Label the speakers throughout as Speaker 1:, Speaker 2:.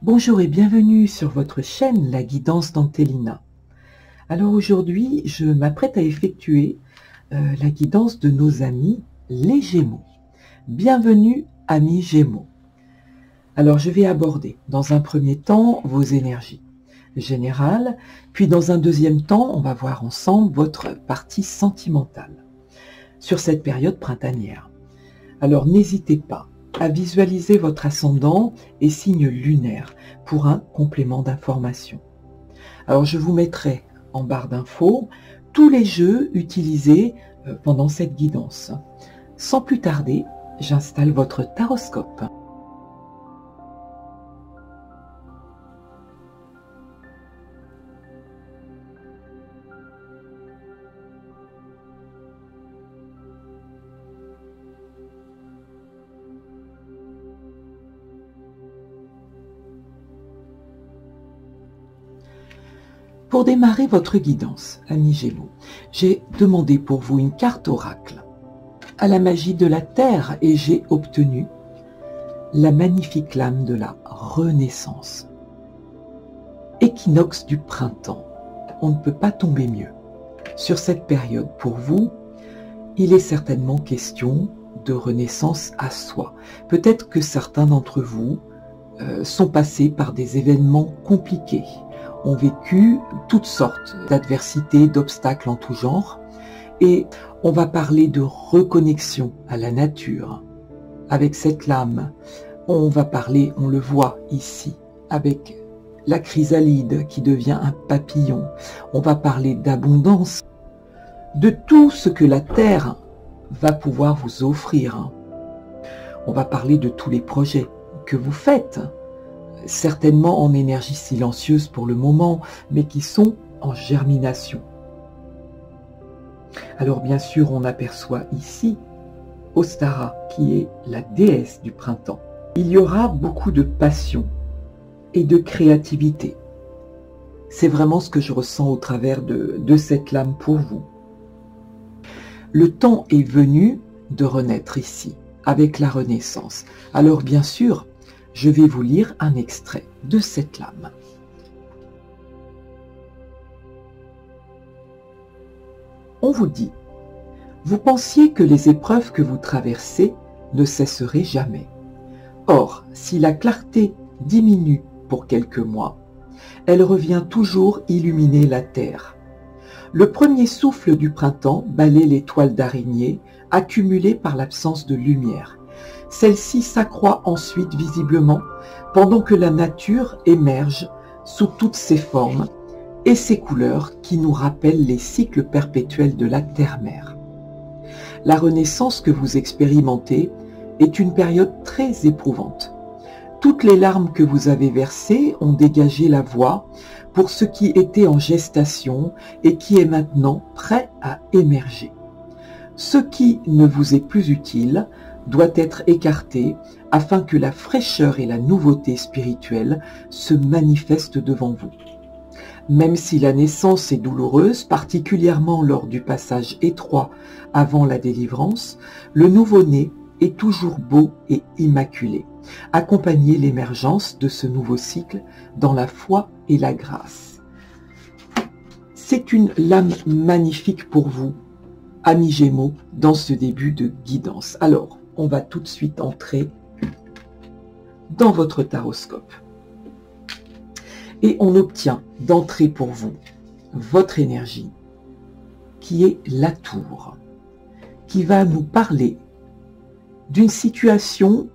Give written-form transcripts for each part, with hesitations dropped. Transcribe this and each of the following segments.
Speaker 1: Bonjour et bienvenue sur votre chaîne La Guidance d'Antelina. Alors aujourd'hui, je m'apprête à effectuer la guidance de nos amis les Gémeaux. Bienvenue amis Gémeaux. Alors je vais aborder dans un premier temps vos énergies générales, puis dans un deuxième temps, on va voir ensemble votre partie sentimentale sur cette période printanière. Alors n'hésitez pas à visualiser votre ascendant et signe lunaire pour un complément d'information. Alors je vous mettrai en barre d'infos tous les jeux utilisés pendant cette guidance. Sans plus tarder, j'installe votre taroscope. Pour démarrer votre guidance, amis Gémeaux, j'ai demandé pour vous une carte oracle à la magie de la Terre et j'ai obtenu la magnifique lame de la Renaissance. Équinoxe du printemps, on ne peut pas tomber mieux. Sur cette période, pour vous, il est certainement question de renaissance à soi. Peut-être que certains d'entre vous sont passés par des événements compliqués, ont vécu toutes sortes d'adversités, d'obstacles en tout genre, et on va parler de reconnexion à la nature. Avec cette lame, on va parler, on le voit ici, avec la chrysalide qui devient un papillon. On va parler d'abondance, de tout ce que la terre va pouvoir vous offrir. On va parler de tous les projets que vous faites, certainement en énergie silencieuse pour le moment, mais qui sont en germination. Alors bien sûr, on aperçoit ici Ostara, qui est la déesse du printemps. Il y aura beaucoup de passion et de créativité. C'est vraiment ce que je ressens au travers de cette lame pour vous. Le temps est venu de renaître ici, avec la Renaissance. Alors bien sûr, je vais vous lire un extrait de cette lame. On vous dit, vous pensiez que les épreuves que vous traversez ne cesseraient jamais. Or, si la clarté diminue pour quelques mois, elle revient toujours illuminer la terre. Le premier souffle du printemps balaie les toiles d'araignée accumulées par l'absence de lumière. Celle-ci s'accroît ensuite visiblement pendant que la nature émerge sous toutes ses formes et ses couleurs qui nous rappellent les cycles perpétuels de la terre-mère. La renaissance que vous expérimentez est une période très éprouvante. Toutes les larmes que vous avez versées ont dégagé la voie pour ce qui était en gestation et qui est maintenant prêt à émerger. Ce qui ne vous est plus utile doit être écarté afin que la fraîcheur et la nouveauté spirituelle se manifestent devant vous. Même si la naissance est douloureuse, particulièrement lors du passage étroit avant la délivrance, le nouveau-né est toujours beau et immaculé. Accompagnez l'émergence de ce nouveau cycle dans la foi et la grâce. C'est une lame magnifique pour vous, amis Gémeaux, dans ce début de guidance. Alors, on va tout de suite entrer dans votre taroscope. Et on obtient d'entrer pour vous votre énergie, qui est la tour, qui va nous parler d'une situation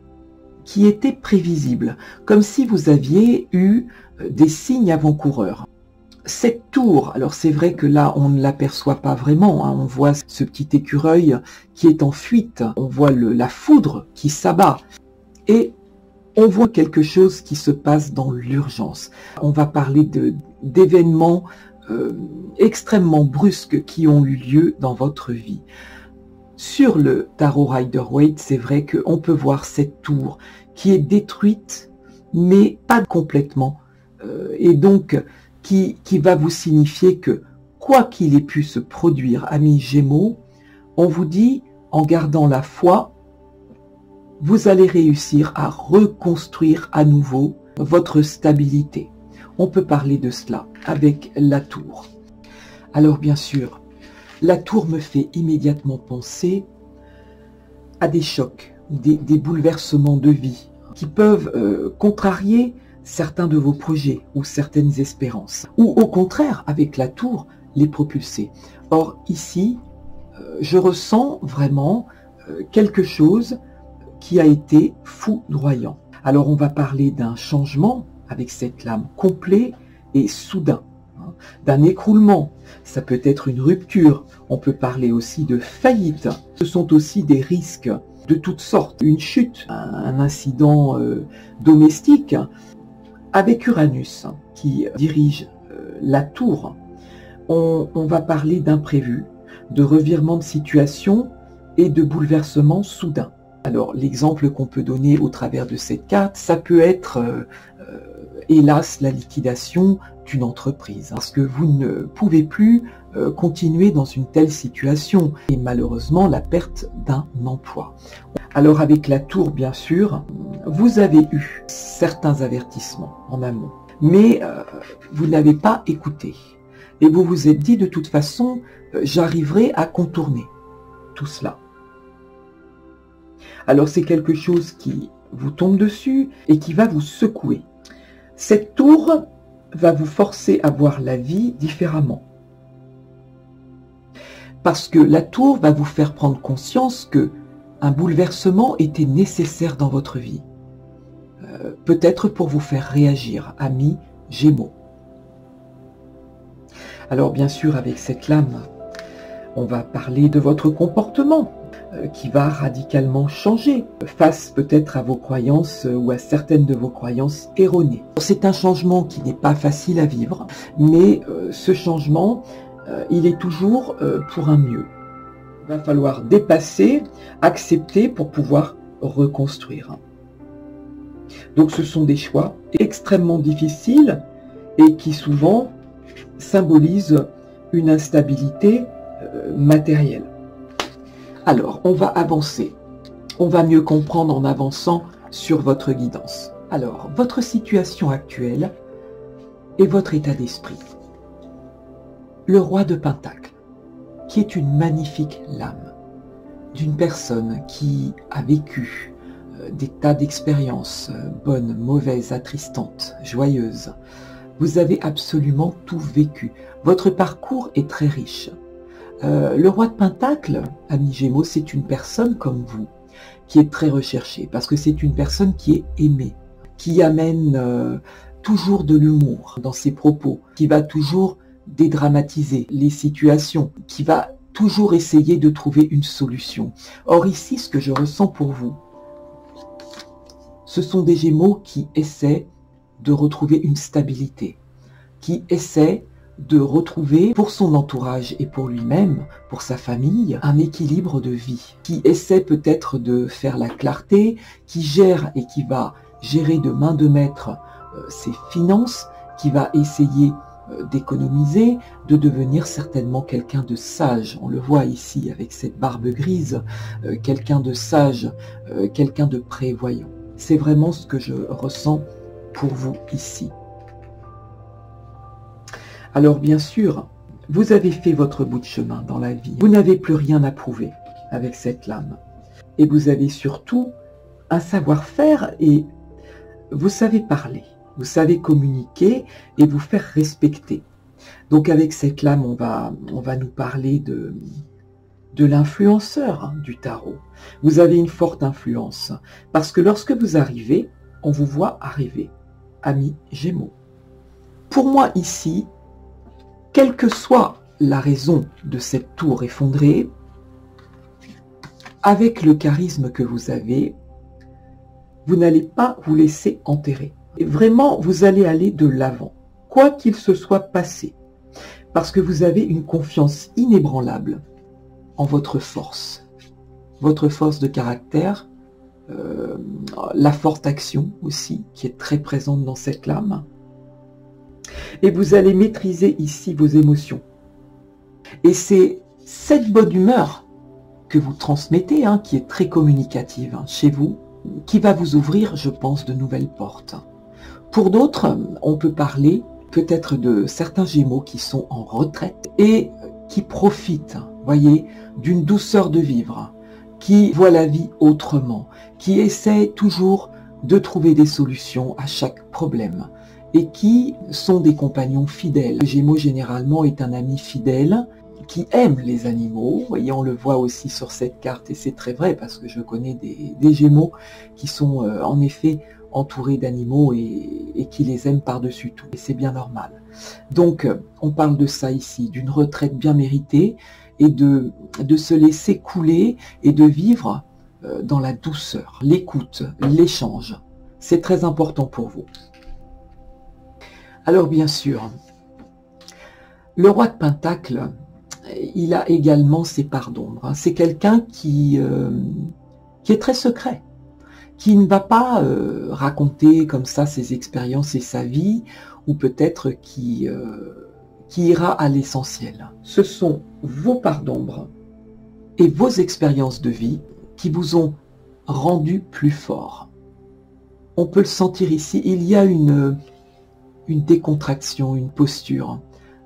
Speaker 1: qui était prévisible, comme si vous aviez eu des signes avant-coureurs. Cette tour, alors c'est vrai que là on ne l'aperçoit pas vraiment, on voit ce petit écureuil qui est en fuite, on voit la foudre qui s'abat et on voit quelque chose qui se passe dans l'urgence. On va parler d'événements extrêmement brusques qui ont eu lieu dans votre vie. Sur le tarot Rider-Waite, c'est vrai qu'on peut voir cette tour qui est détruite, mais pas complètement, et donc qui va vous signifier que, quoi qu'il ait pu se produire, amis Gémeaux, on vous dit, en gardant la foi, vous allez réussir à reconstruire à nouveau votre stabilité. On peut parler de cela avec la tour. Alors bien sûr, la tour me fait immédiatement penser à des chocs, des bouleversements de vie qui peuvent contrarier certains de vos projets ou certaines espérances. Ou au contraire, avec la tour, les propulser. Or ici, je ressens vraiment quelque chose qui a été foudroyant. Alors on va parler d'un changement avec cette lame complet et soudain, hein, d'un écroulement. Ça peut être une rupture. On peut parler aussi de faillite. Ce sont aussi des risques de toutes sortes. Une chute, un incident domestique. Avec Uranus qui dirige la tour, on va parler d'imprévu, de revirement de situation et de bouleversement soudain. Alors l'exemple qu'on peut donner au travers de cette carte, ça peut être hélas la liquidation d'une entreprise, parce que vous ne pouvez plus continuer dans une telle situation et malheureusement la perte d'un emploi. Alors avec la tour bien sûr, vous avez eu certains avertissements en amont, mais vous n'avez pas écouté et vous vous êtes dit de toute façon j'arriverai à contourner tout cela. Alors c'est quelque chose qui vous tombe dessus et qui va vous secouer. Cette tour va vous forcer à voir la vie différemment. Parce que la tour va vous faire prendre conscience que un bouleversement était nécessaire dans votre vie. Peut-être pour vous faire réagir, amis Gémeaux. Alors bien sûr, avec cette lame, on va parler de votre comportement qui va radicalement changer face peut-être à vos croyances ou à certaines de vos croyances erronées. C'est un changement qui n'est pas facile à vivre, mais ce changement, il est toujours pour un mieux. Il va falloir dépasser, accepter pour pouvoir reconstruire. Donc ce sont des choix extrêmement difficiles et qui souvent symbolisent une instabilité matérielle. Alors, on va avancer. On va mieux comprendre en avançant sur votre guidance. Alors, votre situation actuelle et votre état d'esprit. Le roi de Pentacle, qui est une magnifique lame d'une personne qui a vécu des tas d'expériences, bonnes, mauvaises, attristantes, joyeuses. Vous avez absolument tout vécu. Votre parcours est très riche. Le roi de Pentacle, ami Gémeaux, c'est une personne comme vous, qui est très recherchée, parce que c'est une personne qui est aimée, qui amène toujours de l'humour dans ses propos, qui va toujours dédramatiser les situations, qui va toujours essayer de trouver une solution. Or ici, ce que je ressens pour vous, ce sont des Gémeaux qui essaient de retrouver une stabilité, qui essaient de retrouver pour son entourage et pour lui-même, pour sa famille, un équilibre de vie, qui essaie peut-être de faire la clarté, qui gère et qui va gérer de main de maître ses finances, qui va essayer d'économiser, de devenir certainement quelqu'un de sage. On le voit ici avec cette barbe grise, quelqu'un de sage, quelqu'un de prévoyant. C'est vraiment ce que je ressens pour vous ici. Alors bien sûr, vous avez fait votre bout de chemin dans la vie. Vous n'avez plus rien à prouver avec cette lame. Et vous avez surtout un savoir-faire et vous savez parler, vous savez communiquer et vous faire respecter. Donc avec cette lame, on va nous parler de l'influenceur du tarot. Vous avez une forte influence parce que lorsque vous arrivez, on vous voit arriver, ami Gémeaux. Pour moi ici, quelle que soit la raison de cette tour effondrée, avec le charisme que vous avez, vous n'allez pas vous laisser enterrer. Et vraiment, vous allez aller de l'avant, quoi qu'il se soit passé, parce que vous avez une confiance inébranlable en votre force de caractère, la forte action aussi, qui est très présente dans cette lame. Et vous allez maîtriser ici vos émotions. Et c'est cette bonne humeur que vous transmettez, qui est très communicative chez vous, qui va vous ouvrir, je pense, de nouvelles portes. Pour d'autres, on peut parler peut-être de certains Gémeaux qui sont en retraite et qui profitent, voyez, d'une douceur de vivre, qui voient la vie autrement, qui essaient toujours de trouver des solutions à chaque problème et qui sont des compagnons fidèles. Le Gémeaux généralement est un ami fidèle qui aime les animaux. Vous voyez, on le voit aussi sur cette carte et c'est très vrai parce que je connais des Gémeaux qui sont en effet entourés d'animaux et qui les aiment par-dessus tout. Et c'est bien normal. Donc, on parle de ça ici, d'une retraite bien méritée et de se laisser couler et de vivre dans la douceur, l'écoute, l'échange. C'est très important pour vous. Alors bien sûr, le roi de Pentacle, il a également ses parts d'ombre. C'est quelqu'un qui est très secret, qui ne va pas raconter comme ça ses expériences et sa vie, ou peut-être qui ira à l'essentiel. Ce sont vos parts d'ombre et vos expériences de vie qui vous ont rendu plus fort. On peut le sentir ici, il y a une décontraction, une posture.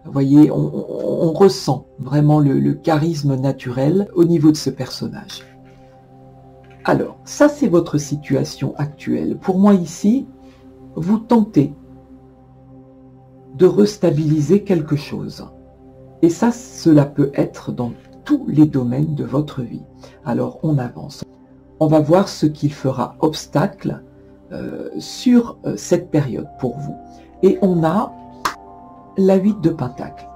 Speaker 1: Vous voyez, on ressent vraiment le charisme naturel au niveau de ce personnage. Alors, ça c'est votre situation actuelle. Pour moi ici, vous tentez de restabiliser quelque chose. Et ça, cela peut être dans tous les domaines de votre vie. Alors, on avance. On va voir ce qui fera obstacle sur cette période pour vous. Et on a la 8 de Pentacle.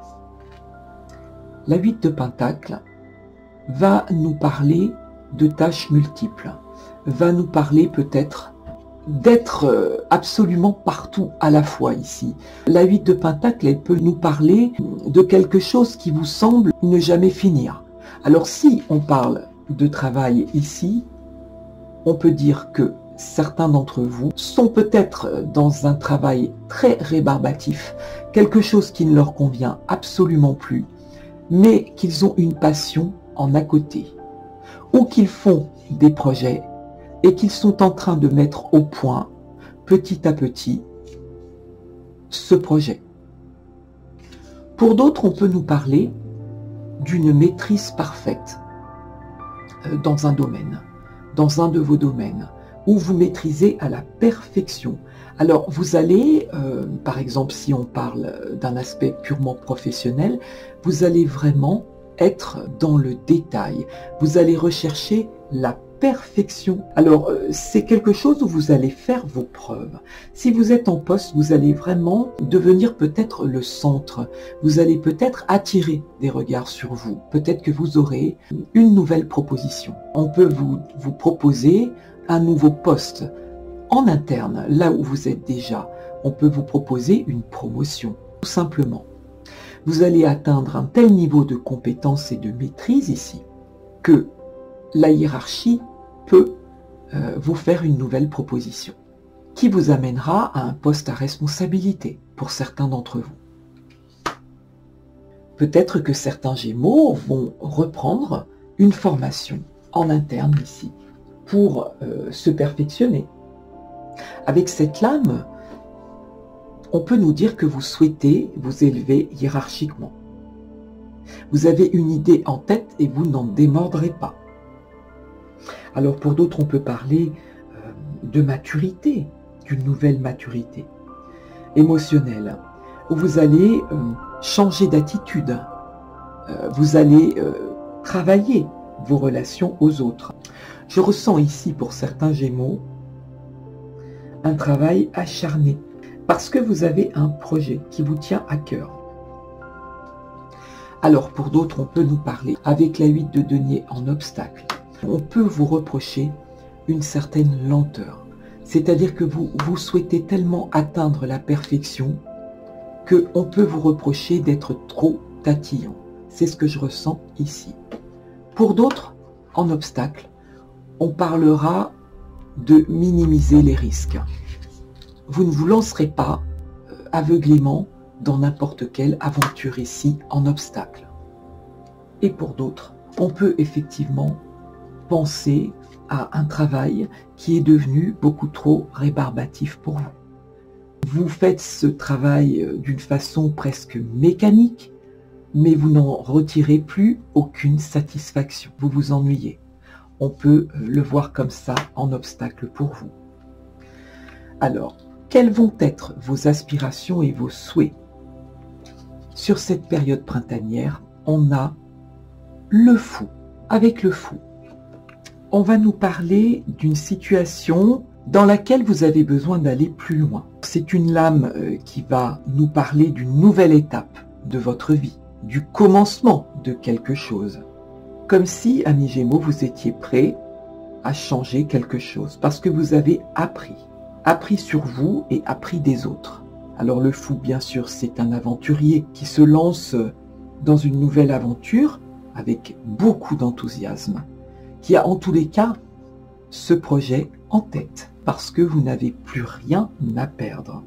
Speaker 1: La 8 de Pentacle va nous parler de tâches multiples, va nous parler peut-être d'être absolument partout à la fois ici. La 8 de Pentacle, elle peut nous parler de quelque chose qui vous semble ne jamais finir. Alors si on parle de travail ici, on peut dire que certains d'entre vous sont peut-être dans un travail très rébarbatif, quelque chose qui ne leur convient absolument plus, mais qu'ils ont une passion en à côté, ou qu'ils font des projets et qu'ils sont en train de mettre au point, petit à petit, ce projet. Pour d'autres, on peut nous parler d'une maîtrise parfaite dans un domaine, dans un de vos domaines, où vous maîtrisez à la perfection. Alors, vous allez, par exemple, si on parle d'un aspect purement professionnel, vous allez vraiment être dans le détail. Vous allez rechercher la perfection. Alors, c'est quelque chose où vous allez faire vos preuves. Si vous êtes en poste, vous allez vraiment devenir peut-être le centre. Vous allez peut-être attirer des regards sur vous. Peut-être que vous aurez une nouvelle proposition. On peut vous proposer un nouveau poste en interne, là où vous êtes déjà. On peut vous proposer une promotion, tout simplement. Vous allez atteindre un tel niveau de compétence et de maîtrise ici que la hiérarchie peut vous faire une nouvelle proposition qui vous amènera à un poste à responsabilité pour certains d'entre vous. Peut-être que certains Gémeaux vont reprendre une formation en interne ici pour se perfectionner. Avec cette lame, on peut nous dire que vous souhaitez vous élever hiérarchiquement. Vous avez une idée en tête et vous n'en démordrez pas. Alors pour d'autres, on peut parler de maturité, d'une nouvelle maturité émotionnelle, où vous allez changer d'attitude, vous allez travailler vos relations aux autres. Je ressens ici pour certains Gémeaux un travail acharné, parce que vous avez un projet qui vous tient à cœur. Alors pour d'autres, on peut nous parler avec la 8 de denier en obstacle. On peut vous reprocher une certaine lenteur. C'est-à-dire que vous souhaitez tellement atteindre la perfection qu'on peut vous reprocher d'être trop tatillon. C'est ce que je ressens ici. Pour d'autres, en obstacle, on parlera de minimiser les risques. Vous ne vous lancerez pas aveuglément dans n'importe quelle aventure ici en obstacle. Et pour d'autres, on peut effectivement penser à un travail qui est devenu beaucoup trop rébarbatif pour vous. Vous faites ce travail d'une façon presque mécanique, mais vous n'en retirez plus aucune satisfaction. Vous vous ennuyez. On peut le voir comme ça en obstacle pour vous. Alors, quelles vont être vos aspirations et vos souhaits? Sur cette période printanière, on a le fou. Avec le fou, on va nous parler d'une situation dans laquelle vous avez besoin d'aller plus loin. C'est une lame qui va nous parler d'une nouvelle étape de votre vie, du commencement de quelque chose. Comme si, amis Gémeaux, vous étiez prêt à changer quelque chose, parce que vous avez appris sur vous et appris des autres. Alors le fou, bien sûr, c'est un aventurier qui se lance dans une nouvelle aventure avec beaucoup d'enthousiasme, qui a en tous les cas ce projet en tête, parce que vous n'avez plus rien à perdre.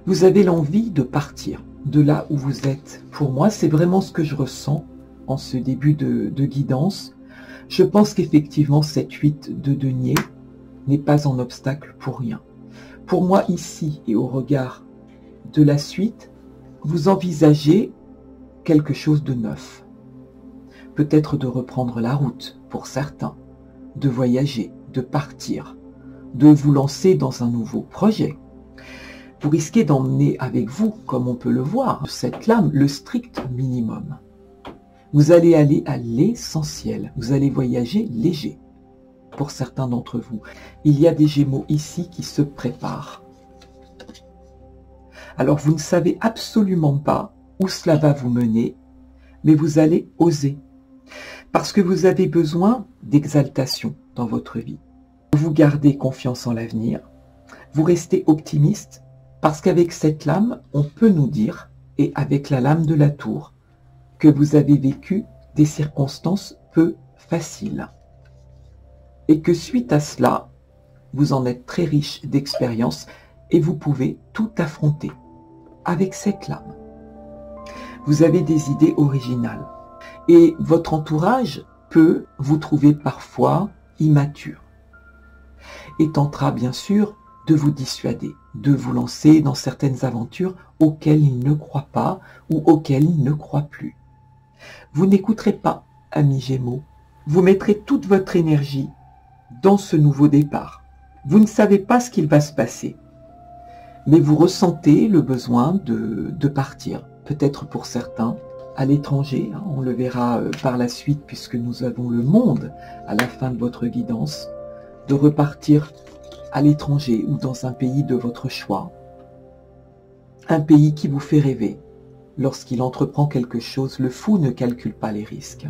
Speaker 1: Vous avez l'envie de partir de là où vous êtes. Pour moi, c'est vraiment ce que je ressens en ce début de guidance. Je pense qu'effectivement, cette 8 de denier n'est pas en obstacle pour rien. Pour moi, ici, et au regard de la suite, vous envisagez quelque chose de neuf. Peut-être de reprendre la route, pour certains, de voyager, de partir, de vous lancer dans un nouveau projet. Vous risquez d'emmener avec vous, comme on peut le voir, cette lame, le strict minimum. Vous allez aller à l'essentiel, vous allez voyager léger. Pour certains d'entre vous, il y a des Gémeaux ici qui se préparent. Alors vous ne savez absolument pas où cela va vous mener, mais vous allez oser. Parce que vous avez besoin d'exaltation dans votre vie. Vous gardez confiance en l'avenir, vous restez optimiste, parce qu'avec cette lame, on peut nous dire, et avec la lame de la tour, que vous avez vécu des circonstances peu faciles. Et que suite à cela, vous en êtes très riche d'expérience et vous pouvez tout affronter avec cette lame. Vous avez des idées originales et votre entourage peut vous trouver parfois immature et tentera bien sûr de vous dissuader, de vous lancer dans certaines aventures auxquelles il ne croit pas ou auxquelles il ne croit plus. Vous n'écouterez pas, amis Gémeaux, vous mettrez toute votre énergie dans ce nouveau départ. Vous ne savez pas ce qu'il va se passer, mais vous ressentez le besoin de partir, peut-être pour certains, à l'étranger, on le verra par la suite puisque nous avons le monde à la fin de votre guidance, de repartir à l'étranger ou dans un pays de votre choix, un pays qui vous fait rêver. Lorsqu'il entreprend quelque chose, le fou ne calcule pas les risques.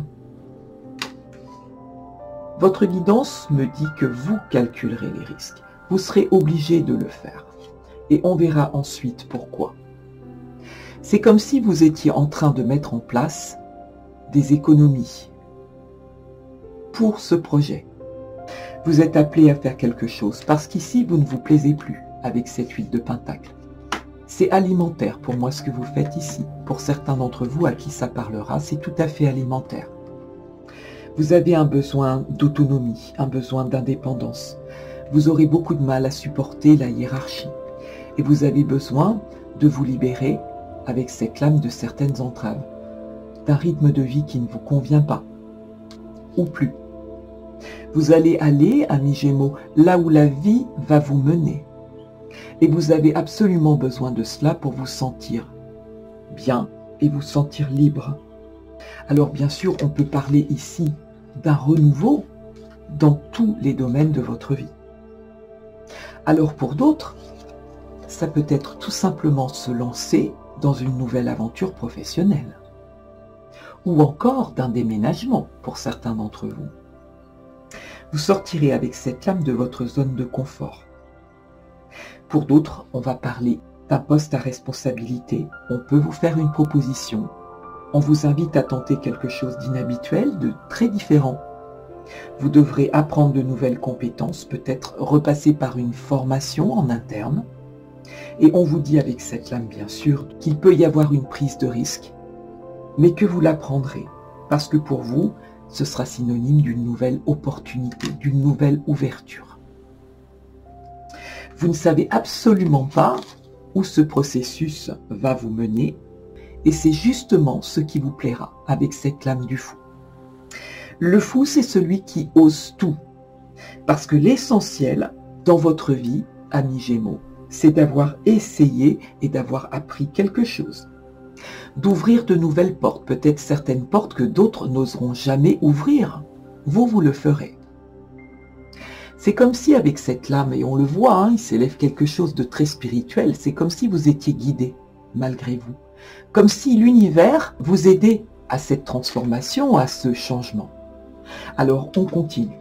Speaker 1: Votre guidance me dit que vous calculerez les risques. Vous serez obligé de le faire. Et on verra ensuite pourquoi. C'est comme si vous étiez en train de mettre en place des économies pour ce projet. Vous êtes appelé à faire quelque chose parce qu'ici, vous ne vous plaisez plus avec cette 8 de pentacle. C'est alimentaire pour moi ce que vous faites ici. Pour certains d'entre vous à qui ça parlera, c'est tout à fait alimentaire. Vous avez un besoin d'autonomie, un besoin d'indépendance. Vous aurez beaucoup de mal à supporter la hiérarchie. Et vous avez besoin de vous libérer avec cette lame de certaines entraves, d'un rythme de vie qui ne vous convient pas, ou plus. Vous allez aller, amis Gémeaux, là où la vie va vous mener. Et vous avez absolument besoin de cela pour vous sentir bien et vous sentir libre. Alors bien sûr, on peut parler ici d'un renouveau dans tous les domaines de votre vie. Alors pour d'autres, ça peut être tout simplement se lancer dans une nouvelle aventure professionnelle. Ou encore d'un déménagement pour certains d'entre vous. Vous sortirez avec cette lame de votre zone de confort. Pour d'autres, on va parler d'un poste à responsabilité. On peut vous faire une proposition. On vous invite à tenter quelque chose d'inhabituel, de très différent. Vous devrez apprendre de nouvelles compétences, peut-être repasser par une formation en interne. Et on vous dit avec cette lame, bien sûr, qu'il peut y avoir une prise de risque, mais que vous l'apprendrez, parce que pour vous, ce sera synonyme d'une nouvelle opportunité, d'une nouvelle ouverture. Vous ne savez absolument pas où ce processus va vous mener, et c'est justement ce qui vous plaira avec cette lame du fou. Le fou, c'est celui qui ose tout, parce que l'essentiel dans votre vie, amis Gémeaux, c'est d'avoir essayé et d'avoir appris quelque chose. D'ouvrir de nouvelles portes, peut-être certaines portes que d'autres n'oseront jamais ouvrir. Vous le ferez. C'est comme si avec cette lame, et on le voit, hein, il s'élève quelque chose de très spirituel, c'est comme si vous étiez guidé, malgré vous. Comme si l'univers vous aidait à cette transformation, à ce changement. Alors, on continue.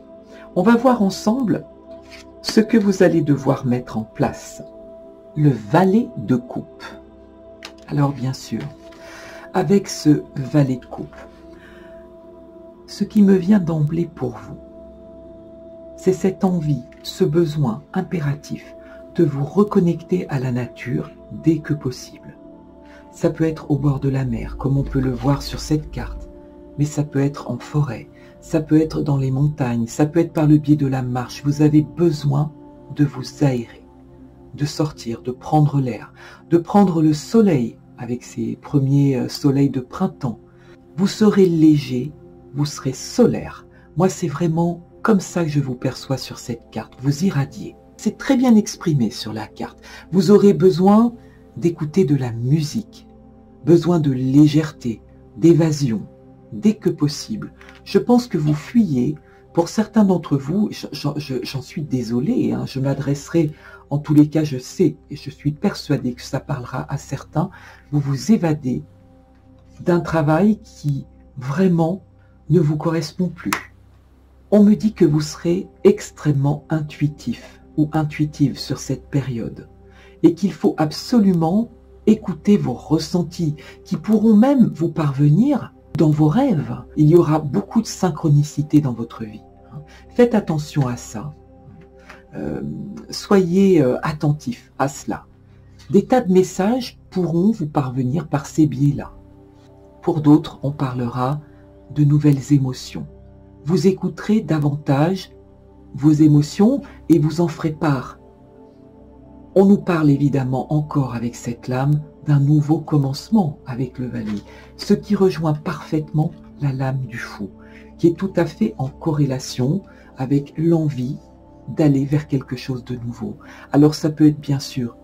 Speaker 1: On va voir ensemble ce que vous allez devoir mettre en place. Le valet de coupe. Alors, bien sûr, avec ce valet de coupe, ce qui me vient d'emblée pour vous, c'est cette envie, ce besoin impératif de vous reconnecter à la nature dès que possible. Ça peut être au bord de la mer, comme on peut le voir sur cette carte, mais ça peut être en forêt, ça peut être dans les montagnes, ça peut être par le biais de la marche. Vous avez besoin de vous aérer, de sortir, de prendre l'air, de prendre le soleil avec ces premiers soleils de printemps. Vous serez léger, vous serez solaire. Moi, c'est vraiment comme ça que je vous perçois sur cette carte. Vous irradiez. C'est très bien exprimé sur la carte. Vous aurez besoin d'écouter de la musique, besoin de légèreté, d'évasion, dès que possible. Je pense que vous fuyez. Pour certains d'entre vous, j'en suis désolé, hein, je m'adresserai, en tous les cas, je sais, et je suis persuadé que ça parlera à certains, vous vous évadez d'un travail qui, vraiment, ne vous correspond plus. On me dit que vous serez extrêmement intuitif ou intuitive sur cette période et qu'il faut absolument écouter vos ressentis qui pourront même vous parvenir dans vos rêves. Il y aura beaucoup de synchronicité dans votre vie. Faites attention à ça. Soyez attentifs à cela. Des tas de messages pourront vous parvenir par ces biais-là. Pour d'autres, on parlera de nouvelles émotions. Vous écouterez davantage vos émotions et vous en ferez part. On nous parle évidemment encore avec cette lame d'un nouveau commencement avec le valet, ce qui rejoint parfaitement la lame du fou, qui est tout à fait en corrélation avec l'envie d'aller vers quelque chose de nouveau. Alors ça peut être bien sûr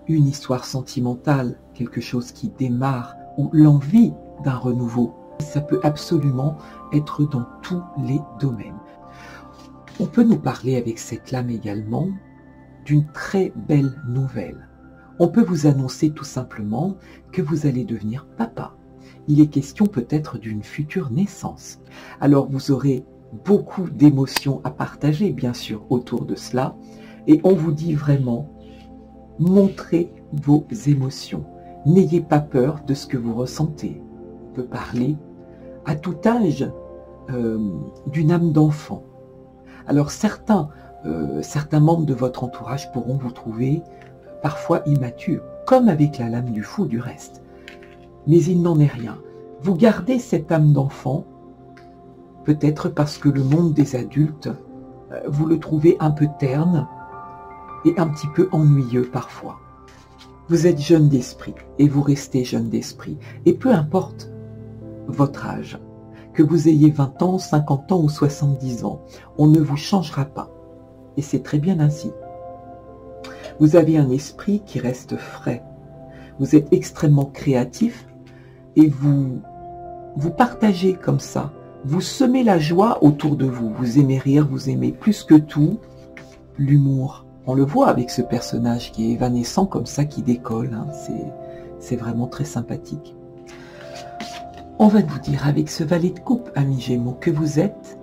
Speaker 1: une histoire sentimentale, quelque chose qui démarre, ou l'envie d'un renouveau. Ça peut absolument être dans tous les domaines. On peut nous parler avec cette lame également d'une très belle nouvelle. On peut vous annoncer tout simplement que vous allez devenir papa. Il est question peut-être d'une future naissance. Alors vous aurez beaucoup d'émotions à partager, bien sûr, autour de cela. Et on vous dit vraiment, montrez vos émotions. N'ayez pas peur de ce que vous ressentez. On peut parler à tout âge d'une âme d'enfant. Alors certains membres de votre entourage pourront vous trouver parfois immatures, comme avec la lame du fou du reste. Mais il n'en est rien. Vous gardez cette âme d'enfant, peut-être parce que le monde des adultes, vous le trouvez un peu terne et un petit peu ennuyeux parfois. Vous êtes jeune d'esprit et vous restez jeune d'esprit. Et peu importe votre âge, que vous ayez 20 ans, 50 ans ou 70 ans, on ne vous changera pas. Et c'est très bien ainsi. Vous avez un esprit qui reste frais. Vous êtes extrêmement créatif et vous partagez comme ça. Vous semez la joie autour de vous. Vous aimez rire, vous aimez plus que tout l'humour. On le voit avec ce personnage qui est évanescent comme ça, qui décolle. Hein. C'est vraiment très sympathique. On va vous dire avec ce valet de coupe, amis Gémeaux, que vous êtes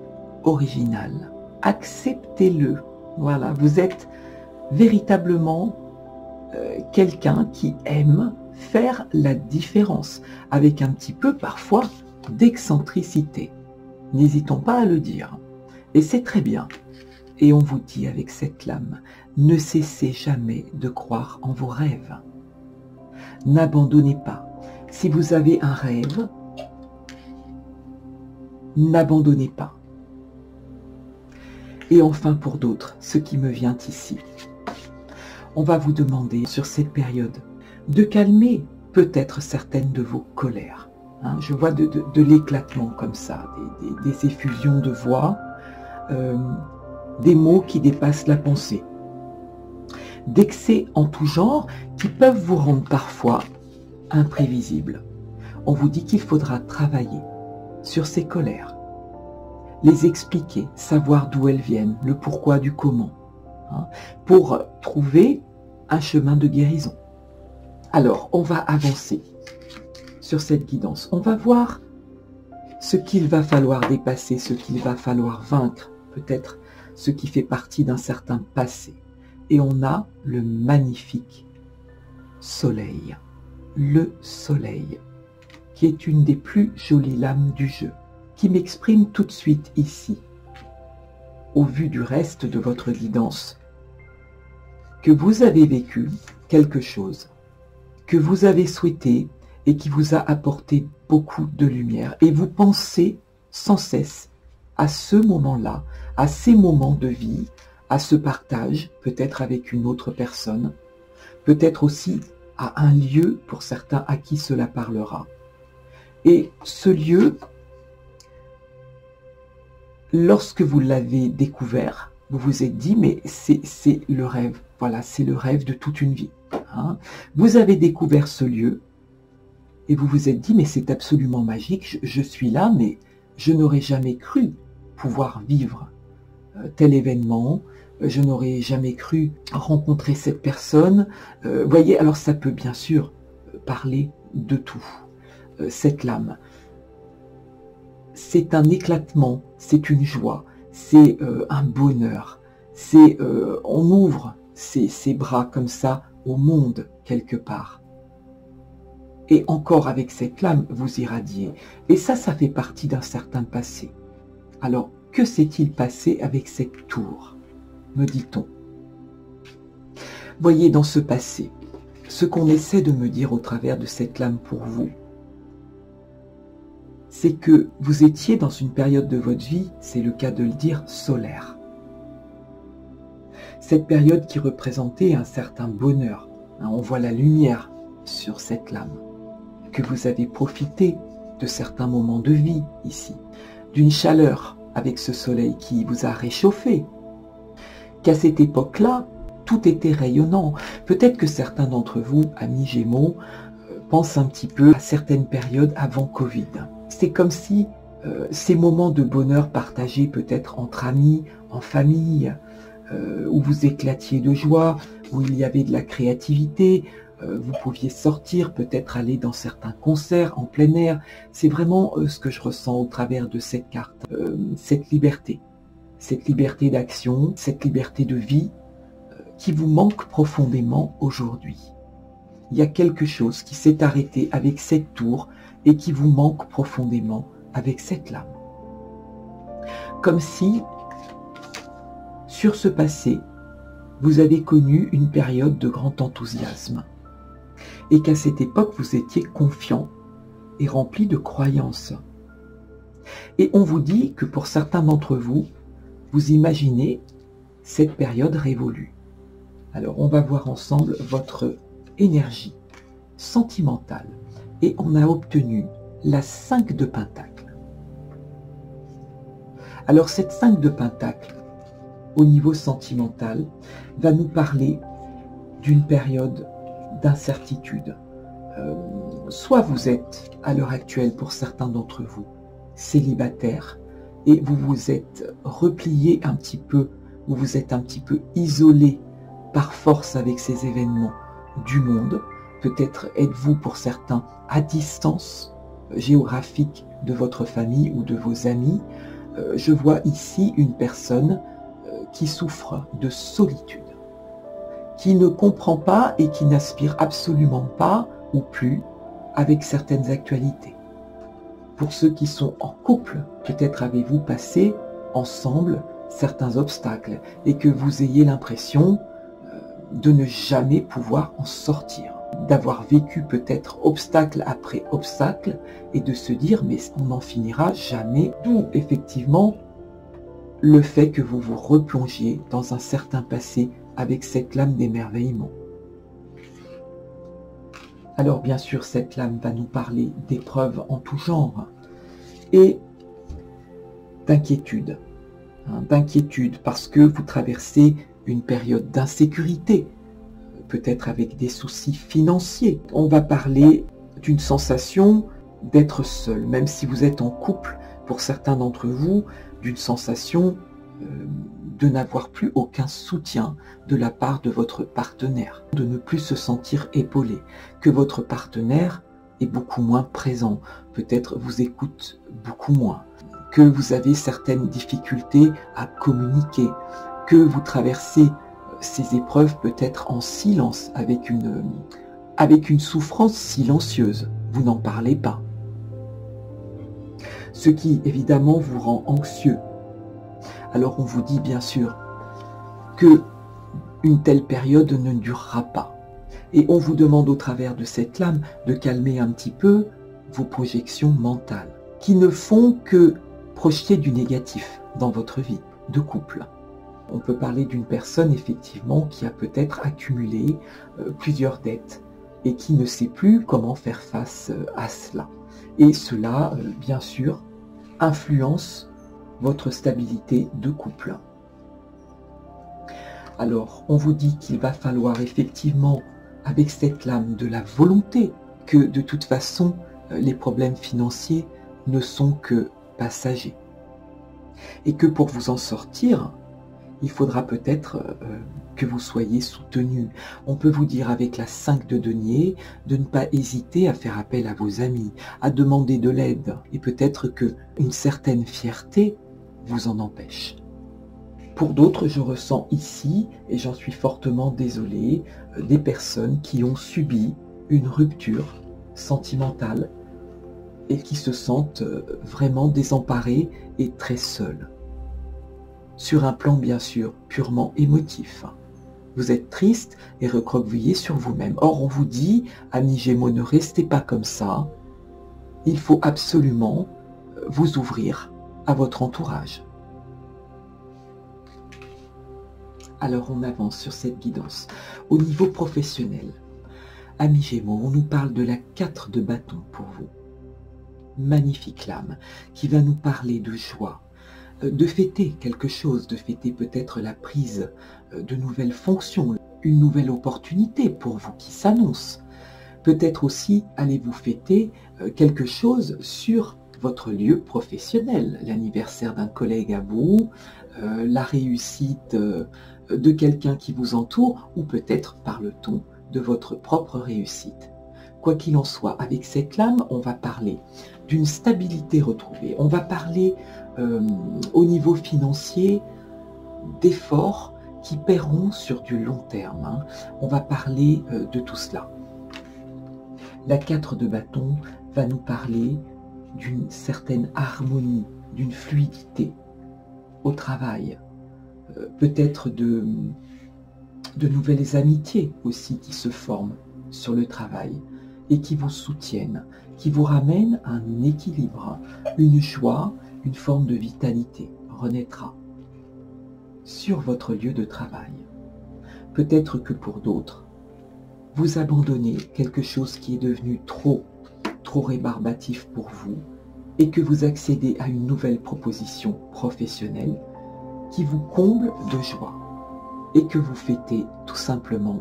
Speaker 1: original. Acceptez-le. Voilà, vous êtes véritablement quelqu'un qui aime faire la différence, avec un petit peu parfois d'excentricité. N'hésitons pas à le dire. Et c'est très bien. Et on vous dit avec cette lame, ne cessez jamais de croire en vos rêves. N'abandonnez pas. Si vous avez un rêve, n'abandonnez pas. Et enfin pour d'autres, ce qui me vient ici. On va vous demander sur cette période de calmer peut-être certaines de vos colères. Hein, je vois de l'éclatement comme ça, des effusions de voix, des mots qui dépassent la pensée, d'excès en tout genre qui peuvent vous rendre parfois imprévisibles. On vous dit qu'il faudra travailler sur ces colères, les expliquer, savoir d'où elles viennent, le pourquoi du comment, hein, pour trouver un chemin de guérison. Alors, on va avancer sur cette guidance. On va voir ce qu'il va falloir dépasser, ce qu'il va falloir vaincre, peut-être ce qui fait partie d'un certain passé. Et on a le magnifique soleil, le soleil, qui est une des plus jolies lames du jeu, qui m'exprime tout de suite ici, au vu du reste de votre guidance, que vous avez vécu quelque chose, que vous avez souhaité et qui vous a apporté beaucoup de lumière. Et vous pensez sans cesse à ce moment-là, à ces moments de vie, à ce partage, peut-être avec une autre personne, peut-être aussi à un lieu pour certains à qui cela parlera. Et ce lieu, lorsque vous l'avez découvert, vous vous êtes dit, mais c'est le rêve, voilà, c'est le rêve de toute une vie. Hein. Vous avez découvert ce lieu et vous vous êtes dit, mais c'est absolument magique, je suis là, mais je n'aurais jamais cru pouvoir vivre tel événement, je n'aurais jamais cru rencontrer cette personne. Voyez, alors ça peut bien sûr parler de tout, cette lame. C'est un éclatement, c'est une joie, c'est un bonheur, c'est on ouvre ses bras comme ça au monde quelque part. Et encore avec cette lame, vous irradiez. Et ça fait partie d'un certain passé. Alors, que s'est-il passé avec cette tour, me dit-on? Voyez dans ce passé, ce qu'on essaie de me dire au travers de cette lame pour vous, c'est que vous étiez dans une période de votre vie, c'est le cas de le dire, solaire. Cette période qui représentait un certain bonheur. Hein, on voit la lumière sur cette lame. Que vous avez profité de certains moments de vie ici, d'une chaleur avec ce soleil qui vous a réchauffé, qu'à cette époque-là, tout était rayonnant. Peut-être que certains d'entre vous, amis Gémeaux, pensent un petit peu à certaines périodes avant Covid. C'est comme si ces moments de bonheur partagés peut-être entre amis, en famille, où vous éclatiez de joie, où il y avait de la créativité, vous pouviez sortir, peut-être aller dans certains concerts en plein air. C'est vraiment ce que je ressens au travers de cette carte. Cette liberté d'action, cette liberté de vie qui vous manque profondément aujourd'hui. Il y a quelque chose qui s'est arrêté avec cette tour et qui vous manque profondément avec cette lame. Comme si, sur ce passé, vous avez connu une période de grand enthousiasme et qu'à cette époque, vous étiez confiant et rempli de croyances. Et on vous dit que pour certains d'entre vous, vous imaginez cette période révolue. Alors, on va voir ensemble votre énergie sentimentale. Et on a obtenu la 5 de Pentacle. Alors, cette 5 de Pentacle, au niveau sentimental, va nous parler d'une période d'incertitude. Soit vous êtes, à l'heure actuelle, pour certains d'entre vous, célibataire, et vous vous êtes replié un petit peu, vous vous êtes un petit peu isolé par force avec ces événements du monde. Peut-être êtes-vous pour certains à distance géographique de votre famille ou de vos amis. Je vois ici une personne qui souffre de solitude, qui ne comprend pas et qui n'aspire absolument pas ou plus avec certaines actualités. Pour ceux qui sont en couple, peut-être avez-vous passé ensemble certains obstacles et que vous ayez l'impression de ne jamais pouvoir en sortir, d'avoir vécu peut-être obstacle après obstacle et de se dire mais on n'en finira jamais. D'où effectivement le fait que vous vous replongiez dans un certain passé avec cette lame d'émerveillement. Alors bien sûr, cette lame va nous parler d'épreuves en tout genre et d'inquiétude. D'inquiétude parce que vous traversez une période d'insécurité, peut-être avec des soucis financiers. On va parler d'une sensation d'être seul, même si vous êtes en couple, pour certains d'entre vous, d'une sensation de n'avoir plus aucun soutien de la part de votre partenaire, de ne plus se sentir épaulé, que votre partenaire est beaucoup moins présent, peut-être vous écoute beaucoup moins, que vous avez certaines difficultés à communiquer, que vous traversez ces épreuves peut-être en silence, avec une souffrance silencieuse. Vous n'en parlez pas. Ce qui, évidemment, vous rend anxieux. Alors on vous dit bien sûr que une telle période ne durera pas. Et on vous demande au travers de cette lame de calmer un petit peu vos projections mentales, qui ne font que projeter du négatif dans votre vie de couple. On peut parler d'une personne effectivement qui a peut-être accumulé plusieurs dettes et qui ne sait plus comment faire face à cela. Et cela, bien sûr, influence votre stabilité de couple. Alors, on vous dit qu'il va falloir effectivement, avec cette lame, de la volonté, que de toute façon, les problèmes financiers ne sont que passagers. Et que pour vous en sortir, il faudra peut-être que vous soyez soutenu. On peut vous dire avec la 5 de denier de ne pas hésiter à faire appel à vos amis, à demander de l'aide. Et peut-être qu'une certaine fierté vous en empêche. Pour d'autres, je ressens ici, et j'en suis fortement désolé, des personnes qui ont subi une rupture sentimentale et qui se sentent vraiment désemparées et très seules. Sur un plan bien sûr purement émotif. Vous êtes triste et recroquevillé sur vous-même. Or on vous dit, amis Gémeaux, ne restez pas comme ça. Il faut absolument vous ouvrir à votre entourage. Alors on avance sur cette guidance. Au niveau professionnel, amis Gémeaux, on nous parle de la 4 de bâton pour vous. Magnifique lame qui va nous parler de joie, de fêter quelque chose, de fêter peut-être la prise de nouvelles fonctions, une nouvelle opportunité pour vous qui s'annonce. Peut-être aussi allez-vous fêter quelque chose sur votre lieu professionnel, l'anniversaire d'un collègue à vous, la réussite de quelqu'un qui vous entoure, ou peut-être parle-t-on de votre propre réussite. Quoi qu'il en soit, avec cette lame, on va parler d'une stabilité retrouvée. On va parler au niveau financier d'efforts qui paieront sur du long terme. On va parler de tout cela. La 4 de bâton va nous parler d'une certaine harmonie, d'une fluidité au travail, peut-être de nouvelles amitiés aussi qui se forment sur le travail et qui vous soutiennent, qui vous ramènent un équilibre, une joie, une forme de vitalité renaîtra sur votre lieu de travail. Peut-être que pour d'autres, vous abandonnez quelque chose qui est devenu trop rébarbatif pour vous et que vous accédez à une nouvelle proposition professionnelle qui vous comble de joie et que vous fêtez tout simplement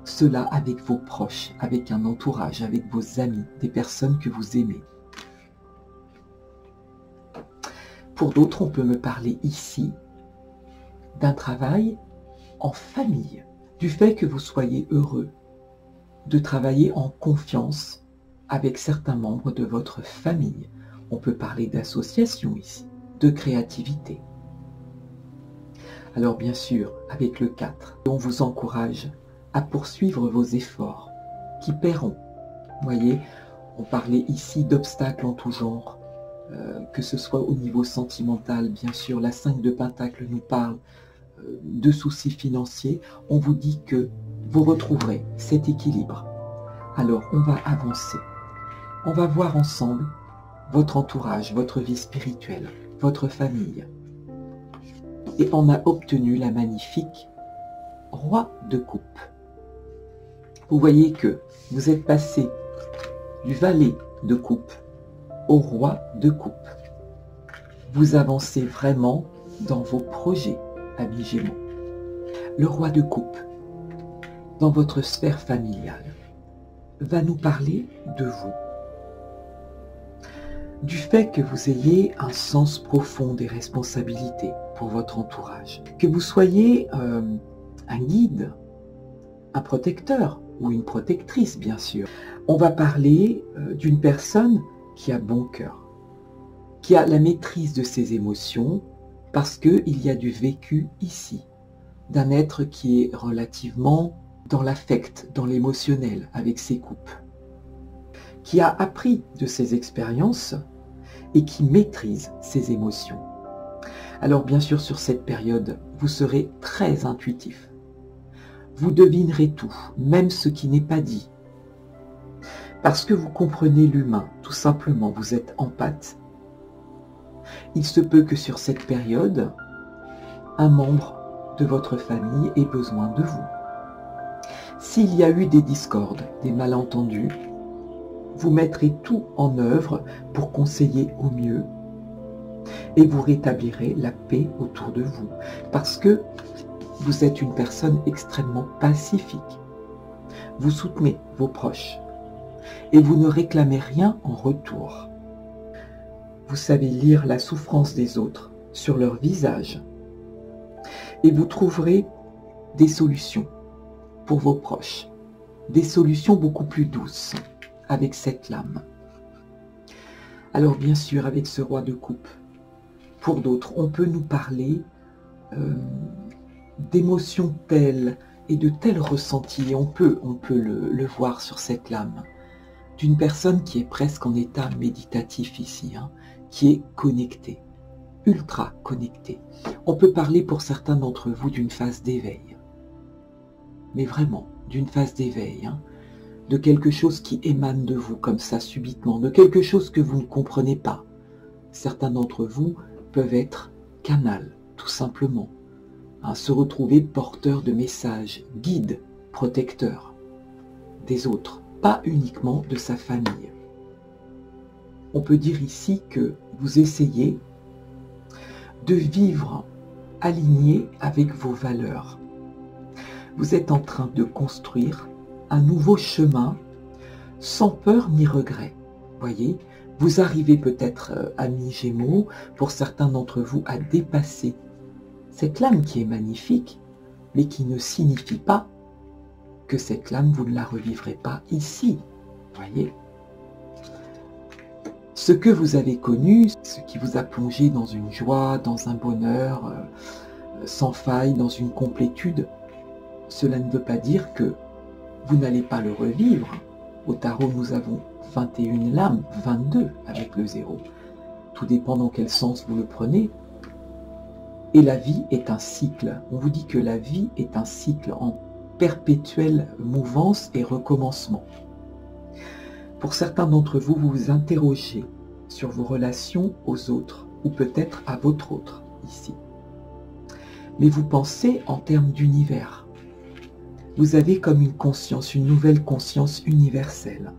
Speaker 1: cela avec vos proches, avec un entourage, avec vos amis, des personnes que vous aimez. Pour d'autres, on peut me parler ici d'un travail en famille, du fait que vous soyez heureux de travailler en confiance avec certains membres de votre famille. On peut parler d'association ici, de créativité. Alors bien sûr, avec le 4, on vous encourage à poursuivre vos efforts qui paieront. Vous voyez, on parlait ici d'obstacles en tout genre, que ce soit au niveau sentimental, bien sûr, la 5 de Pentacle nous parle de soucis financiers. On vous dit que vous retrouverez cet équilibre. Alors, on va avancer. On va voir ensemble votre entourage, votre vie spirituelle, votre famille. Et on a obtenu la magnifique roi de coupe. Vous voyez que vous êtes passé du valet de coupe au roi de coupe. Vous avancez vraiment dans vos projets, amis Gémeaux. Le roi de coupe, dans votre sphère familiale, va nous parler de vous. Du fait que vous ayez un sens profond des responsabilités pour votre entourage, que vous soyez un guide, un protecteur ou une protectrice, bien sûr. On va parler d'une personne qui a bon cœur, qui a la maîtrise de ses émotions, parce qu'il y a du vécu ici, d'un être qui est relativement dans l'affect, dans l'émotionnel, avec ses coupes, qui a appris de ses expériences et qui maîtrise ses émotions. Alors bien sûr, sur cette période, vous serez très intuitif. Vous devinerez tout, même ce qui n'est pas dit. Parce que vous comprenez l'humain, tout simplement, vous êtes empathe. Il se peut que sur cette période, un membre de votre famille ait besoin de vous. S'il y a eu des discordes, des malentendus, vous mettrez tout en œuvre pour conseiller au mieux et vous rétablirez la paix autour de vous. Parce que vous êtes une personne extrêmement pacifique. Vous soutenez vos proches et vous ne réclamez rien en retour. Vous savez lire la souffrance des autres sur leur visage et vous trouverez des solutions pour vos proches, des solutions beaucoup plus douces avec cette lame. Alors bien sûr, avec ce roi de coupe, pour d'autres, on peut nous parler d'émotions telles et de tels ressentis, on peut le voir sur cette lame, d'une personne qui est presque en état méditatif ici, qui est connectée, ultra connectée. On peut parler pour certains d'entre vous d'une phase d'éveil, mais vraiment d'une phase d'éveil, de quelque chose qui émane de vous comme ça subitement, de quelque chose que vous ne comprenez pas. Certains d'entre vous peuvent être canal, tout simplement, se retrouver porteur de messages, guide, protecteur des autres, pas uniquement de sa famille. On peut dire ici que vous essayez de vivre aligné avec vos valeurs. Vous êtes en train de construire un nouveau chemin sans peur ni regret. Voyez, vous arrivez peut-être, amis Gémeaux, pour certains d'entre vous, à dépasser cette lame qui est magnifique, mais qui ne signifie pas que cette lame, vous ne la revivrez pas ici. Voyez, ce que vous avez connu, ce qui vous a plongé dans une joie, dans un bonheur sans faille, dans une complétude, cela ne veut pas dire que vous n'allez pas le revivre. Au tarot, nous avons 21 lames, 22 avec le 0. Tout dépend dans quel sens vous le prenez. Et la vie est un cycle. On vous dit que la vie est un cycle en perpétuelle mouvance et recommencement. Pour certains d'entre vous, vous vous interrogez sur vos relations aux autres, ou peut-être à votre autre, ici. Mais vous pensez en termes d'univers. Vous avez comme une conscience, une nouvelle conscience universelle.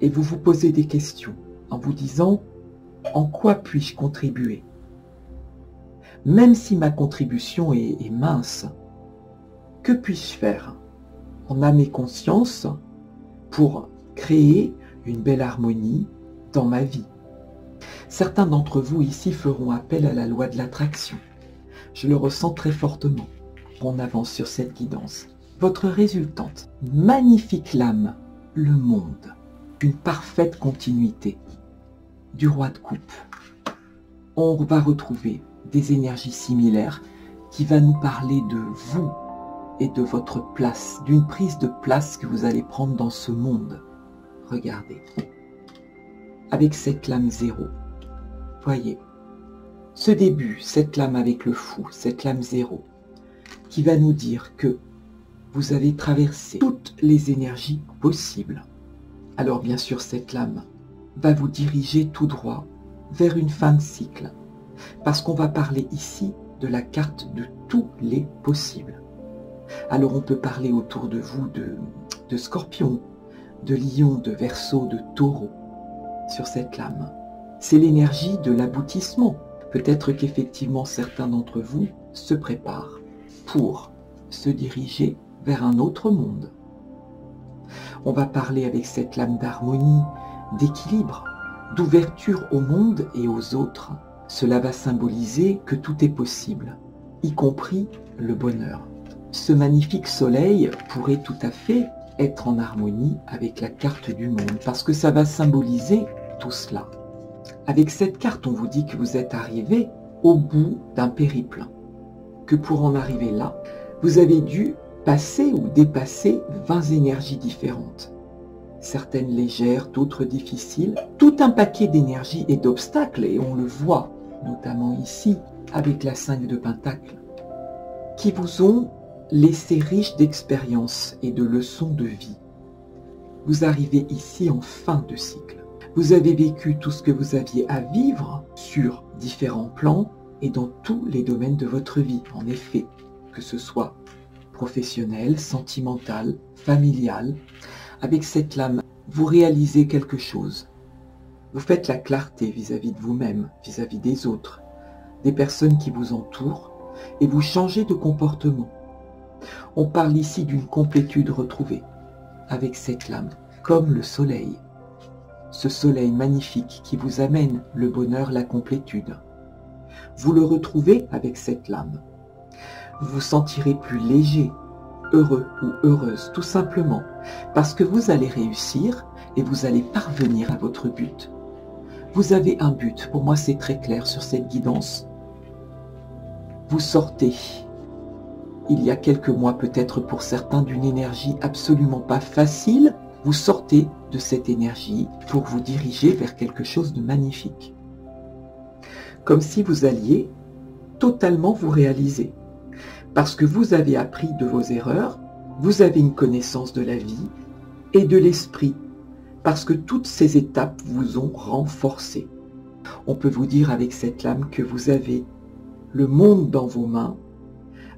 Speaker 1: Et vous vous posez des questions en vous disant « En quoi puis-je contribuer ?» Même si ma contribution est mince, que puis-je faire en âme et conscience pour créer une belle harmonie dans ma vie? Certains d'entre vous ici feront appel à la loi de l'attraction. Je le ressens très fortement. On avance sur cette guidance. Votre résultante, magnifique lame, le monde, une parfaite continuité du roi de coupe. On va retrouver des énergies similaires qui va nous parler de vous et de votre place, d'une prise de place que vous allez prendre dans ce monde. Regardez, avec cette lame 0, voyez, ce début, cette lame avec le fou, cette lame 0, qui va nous dire que vous avez traversé toutes les énergies possibles. Alors bien sûr, cette lame va vous diriger tout droit vers une fin de cycle, parce qu'on va parler ici de la carte de tous les possibles. Alors on peut parler autour de vous de Scorpion, de Lion, de Verseau, de Taureau sur cette lame. C'est l'énergie de l'aboutissement. Peut-être qu'effectivement certains d'entre vous se préparent pour se diriger vers un autre monde. On va parler avec cette lame d'harmonie, d'équilibre, d'ouverture au monde et aux autres. Cela va symboliser que tout est possible, y compris le bonheur. Ce magnifique soleil pourrait tout à fait être en harmonie avec la carte du monde, parce que ça va symboliser tout cela. Avec cette carte, on vous dit que vous êtes arrivé au bout d'un périple, que pour en arriver là, vous avez dû passer ou dépasser 20 énergies différentes. Certaines légères, d'autres difficiles, tout un paquet d'énergies et d'obstacles, et on le voit notamment ici avec la 5 de Pentacle, qui vous ont laissé riche d'expériences et de leçons de vie. Vous arrivez ici en fin de cycle. Vous avez vécu tout ce que vous aviez à vivre sur différents plans et dans tous les domaines de votre vie, en effet, que ce soit professionnel, sentimental, familial. Avec cette lame, vous réalisez quelque chose. Vous faites la clarté vis-à-vis de vous-même, vis-à-vis des autres, des personnes qui vous entourent, et vous changez de comportement. On parle ici d'une complétude retrouvée, avec cette lame, comme le soleil. Ce soleil magnifique qui vous amène le bonheur, la complétude. Vous le retrouvez avec cette lame. Vous vous sentirez plus léger, heureux ou heureuse, tout simplement, parce que vous allez réussir et vous allez parvenir à votre but. Vous avez un but, pour moi c'est très clair sur cette guidance. Vous sortez, il y a quelques mois peut-être pour certains, d'une énergie absolument pas facile. Vous sortez de cette énergie pour vous diriger vers quelque chose de magnifique. Comme si vous alliez totalement vous réaliser. Parce que vous avez appris de vos erreurs, vous avez une connaissance de la vie et de l'esprit. Parce que toutes ces étapes vous ont renforcé. On peut vous dire avec cette lame que vous avez le monde dans vos mains,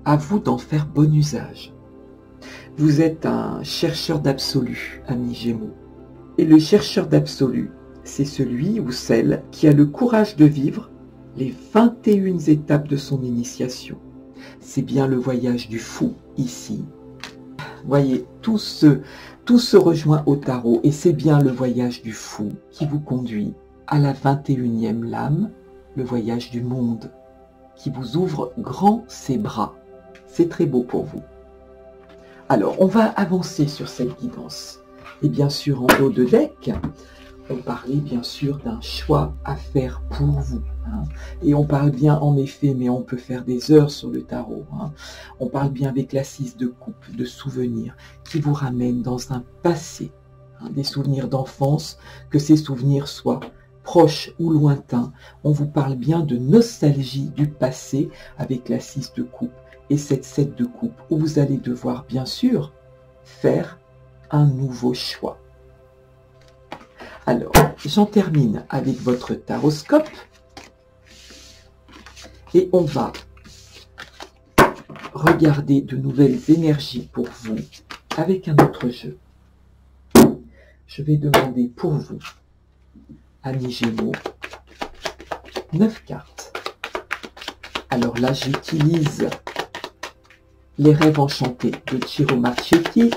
Speaker 1: à vous d'en faire bon usage. Vous êtes un chercheur d'absolu, ami Gémeaux. Et le chercheur d'absolu, c'est celui ou celle qui a le courage de vivre les 21 étapes de son initiation. C'est bien le voyage du fou ici. Voyez, tout se rejoint au tarot et c'est bien le voyage du fou qui vous conduit à la 21e lame, le voyage du monde, qui vous ouvre grand ses bras. C'est très beau pour vous. Alors, on va avancer sur cette guidance. Et bien sûr, en haut de deck, on parlait bien sûr d'un choix à faire pour vous. Et on parle bien en effet, mais on peut faire des heures sur le tarot. On parle bien avec la 6 de coupe, de souvenirs, qui vous ramènent dans un passé. Des souvenirs d'enfance, que ces souvenirs soient proches ou lointains. On vous parle bien de nostalgie du passé avec la 6 de coupe et cette 7 de coupe, où vous allez devoir bien sûr faire un nouveau choix. Alors, j'en termine avec votre taroscope et on va regarder de nouvelles énergies pour vous avec un autre jeu. Je vais demander pour vous, amis Gémeaux, 9 cartes. Alors là, j'utilise les rêves enchantés de Ciro Marchetti,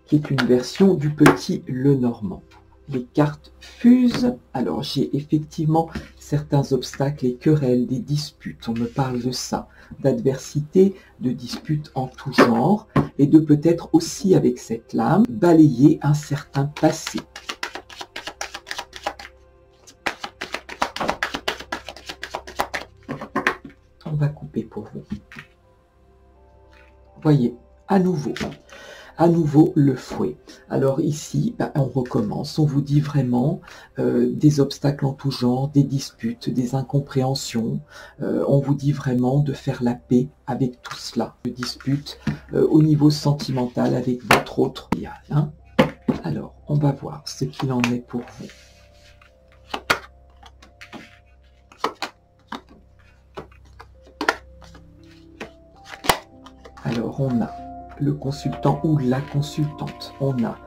Speaker 1: qui est une version du petit Lenormand. Les cartes fusent. Alors j'ai effectivement certains obstacles et querelles, des disputes. On me parle de ça, d'adversité, de disputes en tout genre, et de peut-être aussi avec cette lame, balayer un certain passé. On va couper pour vous. Voyez, à nouveau le fouet. Alors ici, on recommence, on vous dit vraiment des obstacles en tout genre, des disputes, des incompréhensions. On vous dit vraiment de faire la paix avec tout cela. De disputes au niveau sentimental avec votre autre. Alors, on va voir ce qu'il en est pour vous. Alors, on a le consultant ou la consultante. On a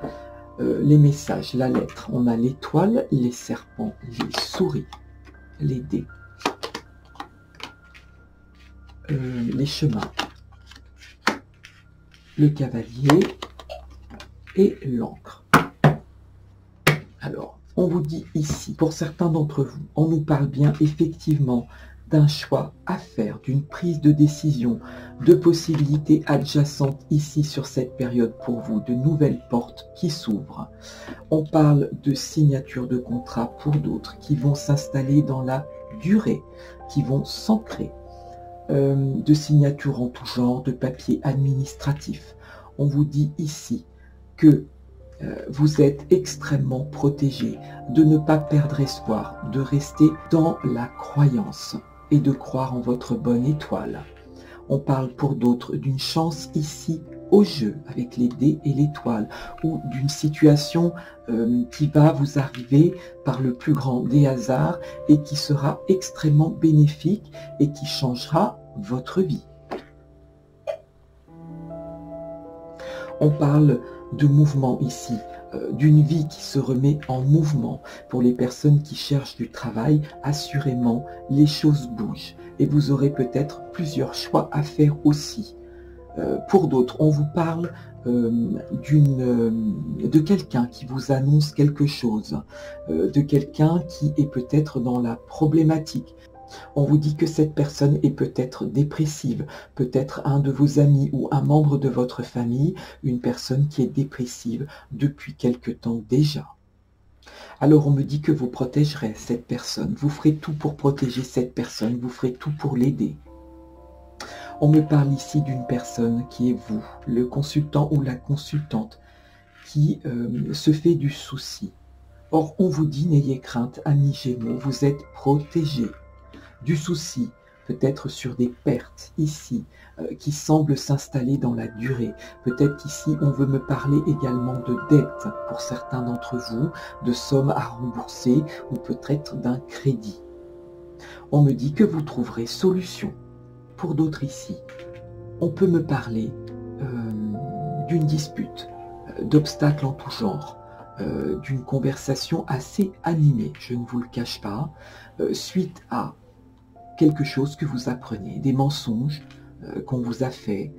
Speaker 1: les messages, la lettre. On a l'étoile, les serpents, les souris, les dés, les chemins, le cavalier et l'encre. Alors, on vous dit ici, pour certains d'entre vous, on nous parle bien effectivement d'un choix à faire, d'une prise de décision, de possibilités adjacentes ici sur cette période pour vous, de nouvelles portes qui s'ouvrent. On parle de signature de contrat pour d'autres qui vont s'installer dans la durée, qui vont s'ancrer, de signatures en tout genre, de papiers administratifs. On vous dit ici que vous êtes extrêmement protégé, de ne pas perdre espoir, de rester dans la croyance et de croire en votre bonne étoile. On parle pour d'autres d'une chance ici au jeu avec les dés et l'étoile, ou d'une situation qui va vous arriver par le plus grand des hasards et qui sera extrêmement bénéfique et qui changera votre vie. On parle de mouvement ici, d'une vie qui se remet en mouvement. Pour les personnes qui cherchent du travail, assurément, les choses bougent et vous aurez peut-être plusieurs choix à faire aussi. Pour d'autres, on vous parle de quelqu'un qui vous annonce quelque chose, de quelqu'un qui est peut-être dans la problématique. On vous dit que cette personne est peut-être dépressive, peut-être un de vos amis ou un membre de votre famille, une personne qui est dépressive depuis quelque temps déjà. Alors on me dit que vous protégerez cette personne, vous ferez tout pour protéger cette personne, vous ferez tout pour l'aider. On me parle ici d'une personne qui est vous, le consultant ou la consultante, qui se fait du souci. Or on vous dit, n'ayez crainte, amis Gémeaux, vous êtes protégés. Du souci, peut-être sur des pertes ici, qui semblent s'installer dans la durée. Peut-être qu'ici, on veut me parler également de dettes pour certains d'entre vous, de sommes à rembourser ou peut-être d'un crédit. On me dit que vous trouverez solution. Pour d'autres ici, on peut me parler d'une dispute, d'obstacles en tout genre, d'une conversation assez animée, je ne vous le cache pas, suite à quelque chose que vous apprenez, des mensonges qu'on vous a fait,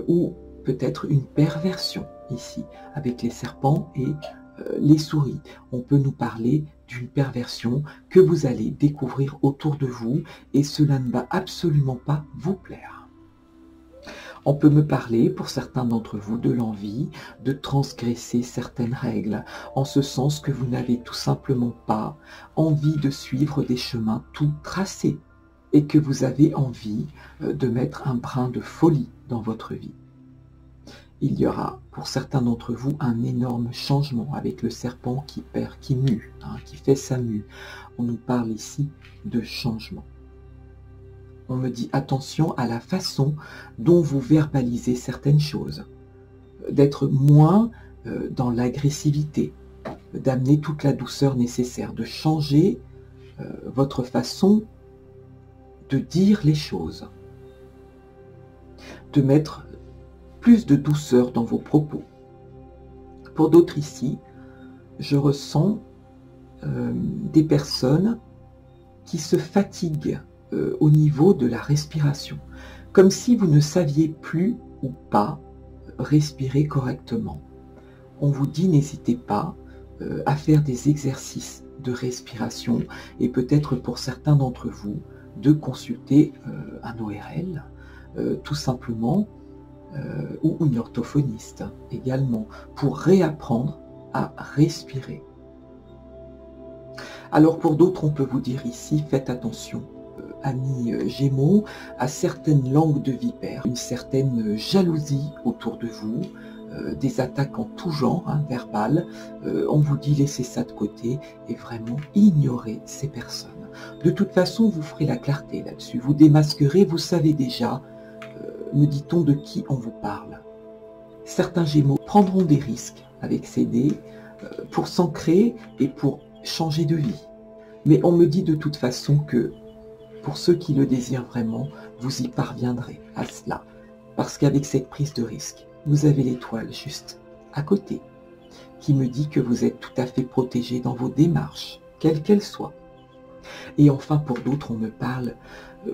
Speaker 1: ou peut-être une perversion ici, avec les serpents et les souris. On peut nous parler d'une perversion que vous allez découvrir autour de vous et cela ne va absolument pas vous plaire. On peut me parler, pour certains d'entre vous, de l'envie de transgresser certaines règles, en ce sens que vous n'avez tout simplement pas envie de suivre des chemins tout tracés et que vous avez envie de mettre un brin de folie dans votre vie. Il y aura pour certains d'entre vous un énorme changement avec le serpent qui perd, qui mue, qui fait sa mue. On nous parle ici de changement. On me dit attention à la façon dont vous verbalisez certaines choses, d'être moins dans l'agressivité, d'amener toute la douceur nécessaire, de changer votre façon de dire les choses, de mettre plus de douceur dans vos propos. Pour d'autres ici, je ressens des personnes qui se fatiguent au niveau de la respiration, comme si vous ne saviez plus ou pas respirer correctement. On vous dit n'hésitez pas à faire des exercices de respiration et peut-être pour certains d'entre vous de consulter un ORL tout simplement ou une orthophoniste également pour réapprendre à respirer. Alors pour d'autres, on peut vous dire ici, faites attention, amis Gémeaux, à certaines langues de vipères, une certaine jalousie autour de vous, des attaques en tout genre, verbales. On vous dit laissez ça de côté et vraiment ignorez ces personnes. De toute façon, vous ferez la clarté là-dessus, vous démasquerez, vous savez déjà, me dit-on, de qui on vous parle. Certains Gémeaux prendront des risques avec ces dés pour s'ancrer et pour changer de vie. Mais on me dit de toute façon que pour ceux qui le désirent vraiment, vous y parviendrez à cela. Parce qu'avec cette prise de risque, vous avez l'étoile juste à côté, qui me dit que vous êtes tout à fait protégé dans vos démarches, quelles qu'elles soient. Et enfin, pour d'autres, on me parle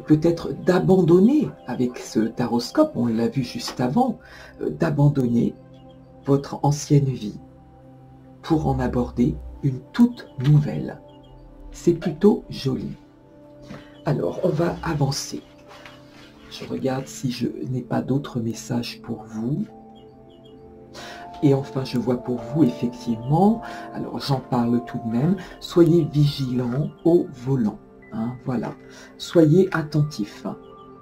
Speaker 1: peut-être d'abandonner, avec ce taroscope, on l'a vu juste avant, d'abandonner votre ancienne vie pour en aborder une toute nouvelle. C'est plutôt joli. Alors, on va avancer. Je regarde si je n'ai pas d'autres messages pour vous. Et enfin, je vois pour vous, effectivement, alors j'en parle tout de même, soyez vigilants au volant. Hein, voilà. Soyez attentifs.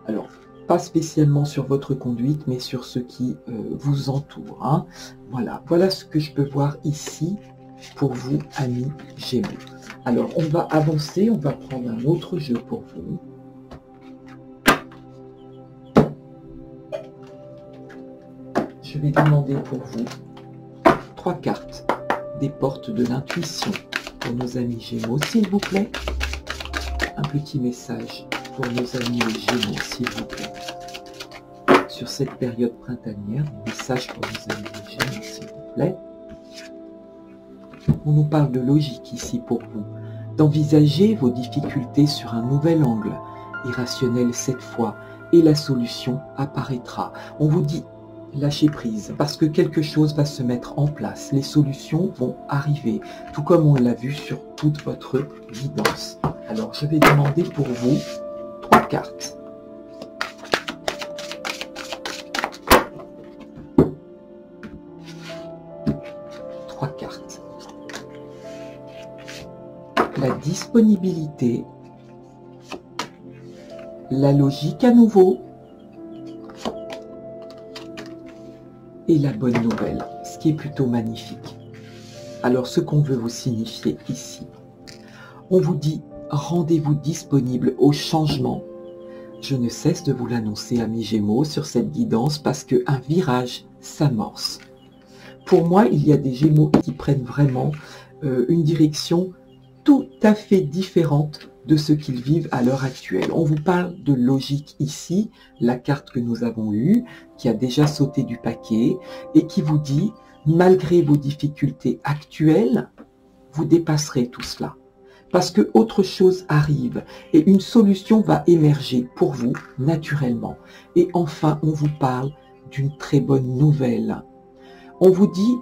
Speaker 1: Alors, pas spécialement sur votre conduite, mais sur ce qui vous entoure. Hein. Voilà. Voilà ce que je peux voir ici pour vous, amis Gémeaux. Alors, on va avancer, on va prendre un autre jeu pour vous. Je vais demander pour vous 3 cartes des portes de l'intuition pour nos amis Gémeaux, s'il vous plaît. Un petit message pour nos amis Gémeaux, s'il vous plaît. Sur cette période printanière, un message pour nos amis Gémeaux, s'il vous plaît. On nous parle de logique ici pour vous, d'envisager vos difficultés sur un nouvel angle, irrationnel cette fois, et la solution apparaîtra. On vous dit lâchez prise, parce que quelque chose va se mettre en place, les solutions vont arriver, tout comme on l'a vu sur toute votre guidance. Alors je vais demander pour vous 3 cartes. La disponibilité, la logique à nouveau, et la bonne nouvelle, ce qui est plutôt magnifique. Alors ce qu'on veut vous signifier ici, on vous dit rendez-vous disponible au changement. Je ne cesse de vous l'annoncer, amis Gémeaux, sur cette guidance, parce qu'un virage s'amorce. Pour moi, il y a des Gémeaux qui prennent vraiment une direction tout à fait différente de ce qu'ils vivent à l'heure actuelle. On vous parle de logique ici, la carte que nous avons eue, qui a déjà sauté du paquet, et qui vous dit, malgré vos difficultés actuelles, vous dépasserez tout cela. Parce que autre chose arrive, et une solution va émerger pour vous, naturellement. Et enfin, on vous parle d'une très bonne nouvelle. On vous dit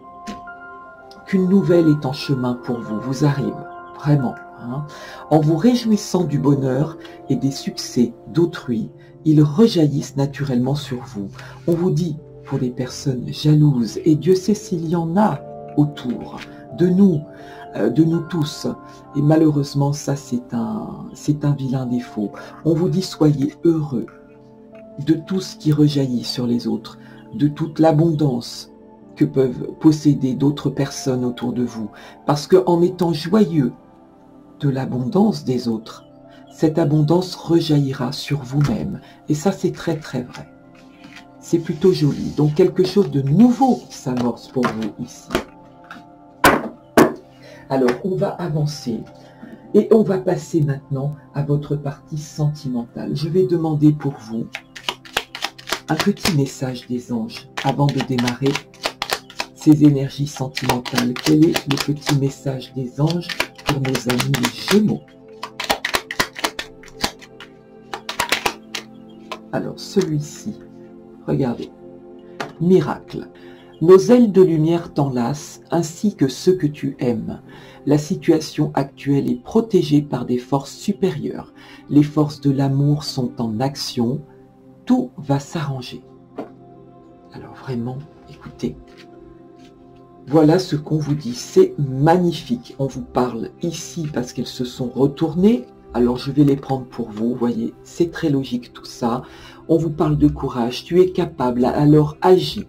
Speaker 1: qu'une nouvelle est en chemin pour vous, vous arrive, vraiment. Hein. En vous réjouissant du bonheur et des succès d'autrui, ils rejaillissent naturellement sur vous. On vous dit, pour les personnes jalouses, et Dieu sait s'il y en a autour de nous tous, et malheureusement ça c'est un vilain défaut. On vous dit soyez heureux de tout ce qui rejaillit sur les autres, de toute l'abondance que peuvent posséder d'autres personnes autour de vous, parce qu'en étant joyeux de l'abondance des autres, cette abondance rejaillira sur vous-même. Et ça, c'est très très vrai. C'est plutôt joli. Donc quelque chose de nouveau s'amorce pour vous ici. Alors, on va avancer et on va passer maintenant à votre partie sentimentale. Je vais demander pour vous un petit message des anges avant de démarrer ces énergies sentimentales. Quel est le petit message des anges pour nos amis les Gémeaux? Alors, celui-ci, regardez. Miracle. Nos ailes de lumière t'enlacent, ainsi que ceux que tu aimes. La situation actuelle est protégée par des forces supérieures. Les forces de l'amour sont en action. Tout va s'arranger. Alors vraiment, écoutez. Voilà ce qu'on vous dit, c'est magnifique. On vous parle ici parce qu'elles se sont retournées. Alors je vais les prendre pour vous, voyez, c'est très logique tout ça. On vous parle de courage, tu es capable, alors agis.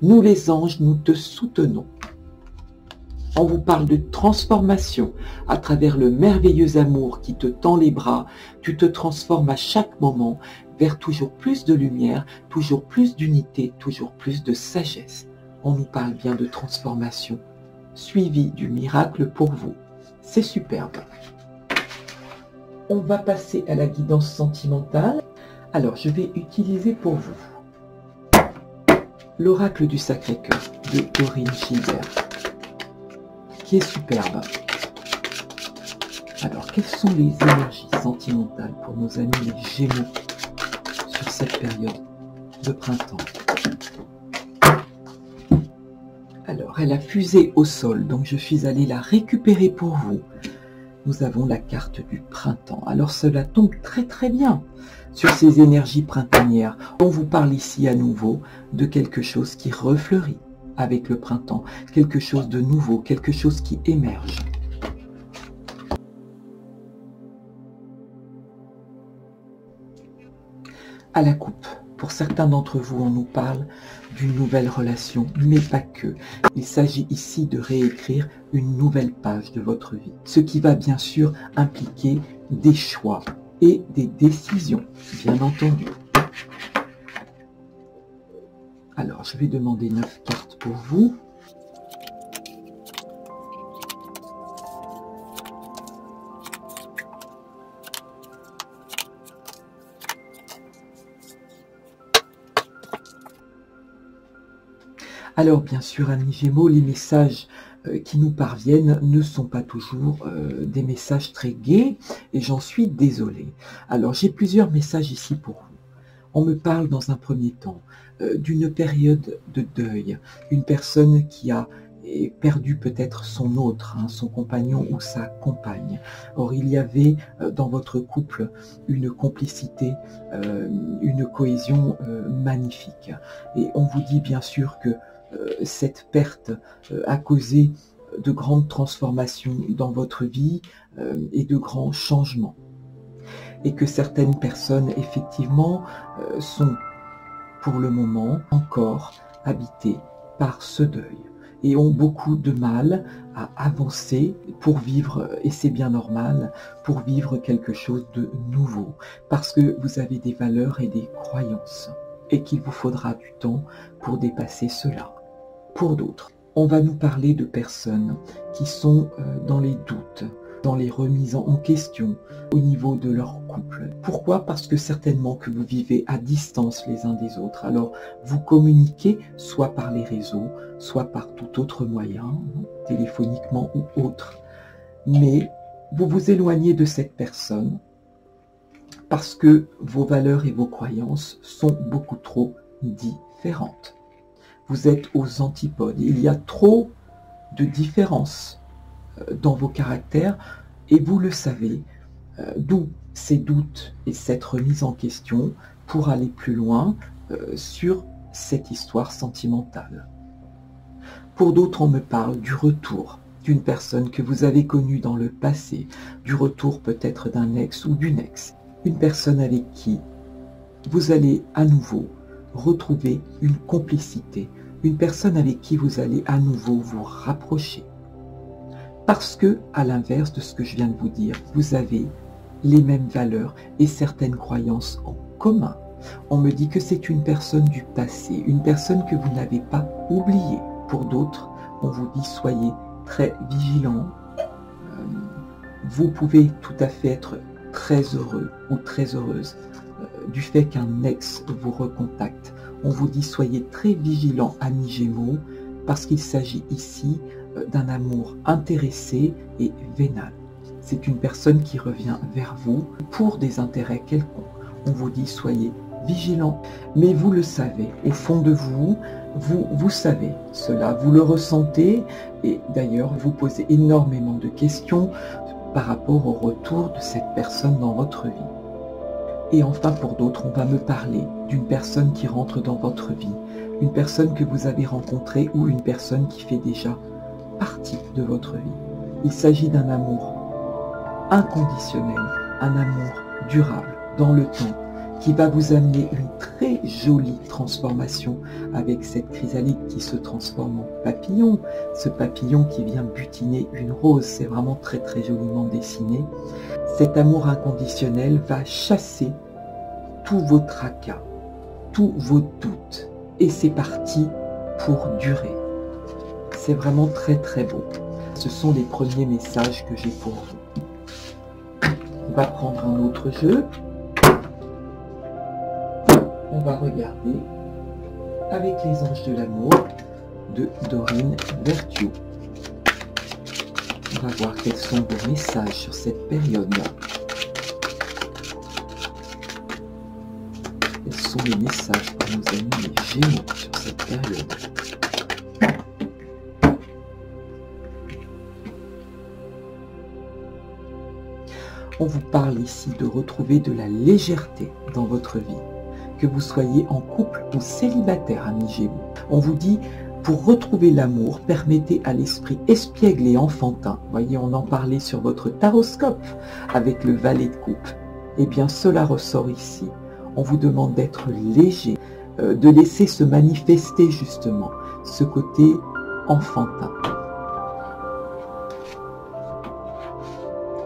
Speaker 1: Nous les anges, nous te soutenons. On vous parle de transformation à travers le merveilleux amour qui te tend les bras. Tu te transformes à chaque moment vers toujours plus de lumière, toujours plus d'unité, toujours plus de sagesse. On nous parle bien de transformation, suivi du miracle pour vous. C'est superbe. On va passer à la guidance sentimentale. Alors, je vais utiliser pour vous l'oracle du Sacré-Cœur de Doreen Gilbert, qui est superbe. Alors, quelles sont les énergies sentimentales pour nos amis les Gémeaux sur cette période de printemps? Alors, elle a fusé au sol, donc je suis allée la récupérer pour vous. Nous avons la carte du printemps. Alors, cela tombe très très bien sur ces énergies printanières. On vous parle ici à nouveau de quelque chose qui refleurit avec le printemps, quelque chose de nouveau, quelque chose qui émerge. À la coupe. Pour certains d'entre vous, on nous parle d'une nouvelle relation, mais pas que. Il s'agit ici de réécrire une nouvelle page de votre vie. Ce qui va bien sûr impliquer des choix et des décisions, bien entendu. Alors, je vais demander 9 cartes pour vous. Alors bien sûr, amis Gémeaux, les messages qui nous parviennent ne sont pas toujours des messages très gais et j'en suis désolée. Alors j'ai plusieurs messages ici pour vous. On me parle dans un premier temps d'une période de deuil, une personne qui a perdu peut-être son autre, son compagnon ou sa compagne. Or il y avait dans votre couple une complicité, une cohésion magnifique. Et on vous dit bien sûr que cette perte a causé de grandes transformations dans votre vie et de grands changements. Et que certaines personnes, effectivement, sont pour le moment encore habitées par ce deuil et ont beaucoup de mal à avancer pour vivre, et c'est bien normal, pour vivre quelque chose de nouveau, parce que vous avez des valeurs et des croyances, et qu'il vous faudra du temps pour dépasser cela. Pour d'autres, on va nous parler de personnes qui sont dans les doutes, dans les remises en question au niveau de leur couple. Pourquoi? Parce que certainement que vous vivez à distance les uns des autres. Alors, vous communiquez soit par les réseaux, soit par tout autre moyen, téléphoniquement ou autre. Mais vous vous éloignez de cette personne parce que vos valeurs et vos croyances sont beaucoup trop différentes. Vous êtes aux antipodes. Il y a trop de différences dans vos caractères et vous le savez, d'où ces doutes et cette remise en question pour aller plus loin sur cette histoire sentimentale. Pour d'autres, on me parle du retour d'une personne que vous avez connue dans le passé, du retour peut-être d'un ex ou d'une ex, une personne avec qui vous allez à nouveau retrouver une complicité, une personne avec qui vous allez à nouveau vous rapprocher. Parce que, à l'inverse de ce que je viens de vous dire, vous avez les mêmes valeurs et certaines croyances en commun. On me dit que c'est une personne du passé, une personne que vous n'avez pas oubliée. Pour d'autres, on vous dit soyez très vigilants. Vous pouvez tout à fait être très heureux ou très heureuse du fait qu'un ex vous recontacte. On vous dit soyez très vigilants, amis Gémeaux, parce qu'il s'agit ici d'un amour intéressé et vénal. C'est une personne qui revient vers vous pour des intérêts quelconques. On vous dit soyez vigilants, mais vous le savez, au fond de vous, vous savez cela, vous le ressentez et d'ailleurs vous posez énormément de questions par rapport au retour de cette personne dans votre vie. Et enfin, pour d'autres, on va me parler d'une personne qui rentre dans votre vie, une personne que vous avez rencontrée ou une personne qui fait déjà partie de votre vie. Il s'agit d'un amour inconditionnel, un amour durable dans le temps, qui va vous amener une très jolie transformation avec cette chrysalide qui se transforme en papillon, ce papillon qui vient butiner une rose, c'est vraiment très très joliment dessiné. Cet amour inconditionnel va chasser tous vos tracas, tous vos doutes, et c'est parti pour durer. C'est vraiment très très beau. Ce sont les premiers messages que j'ai pour vous. On va prendre un autre jeu. On va regarder avec les anges de l'amour de Dorine Vertuo. On va voir quels sont vos messages sur cette période. Quels sont les messages pour nos amis les Gémeaux sur cette période? On vous parle ici de retrouver de la légèreté dans votre vie, que vous soyez en couple ou célibataire, amis Gémeaux. On vous dit, pour retrouver l'amour, permettez à l'esprit espiègle et enfantin, voyez, on en parlait sur votre taroscope avec le valet de coupe, eh bien cela ressort ici. On vous demande d'être léger, de laisser se manifester justement ce côté enfantin.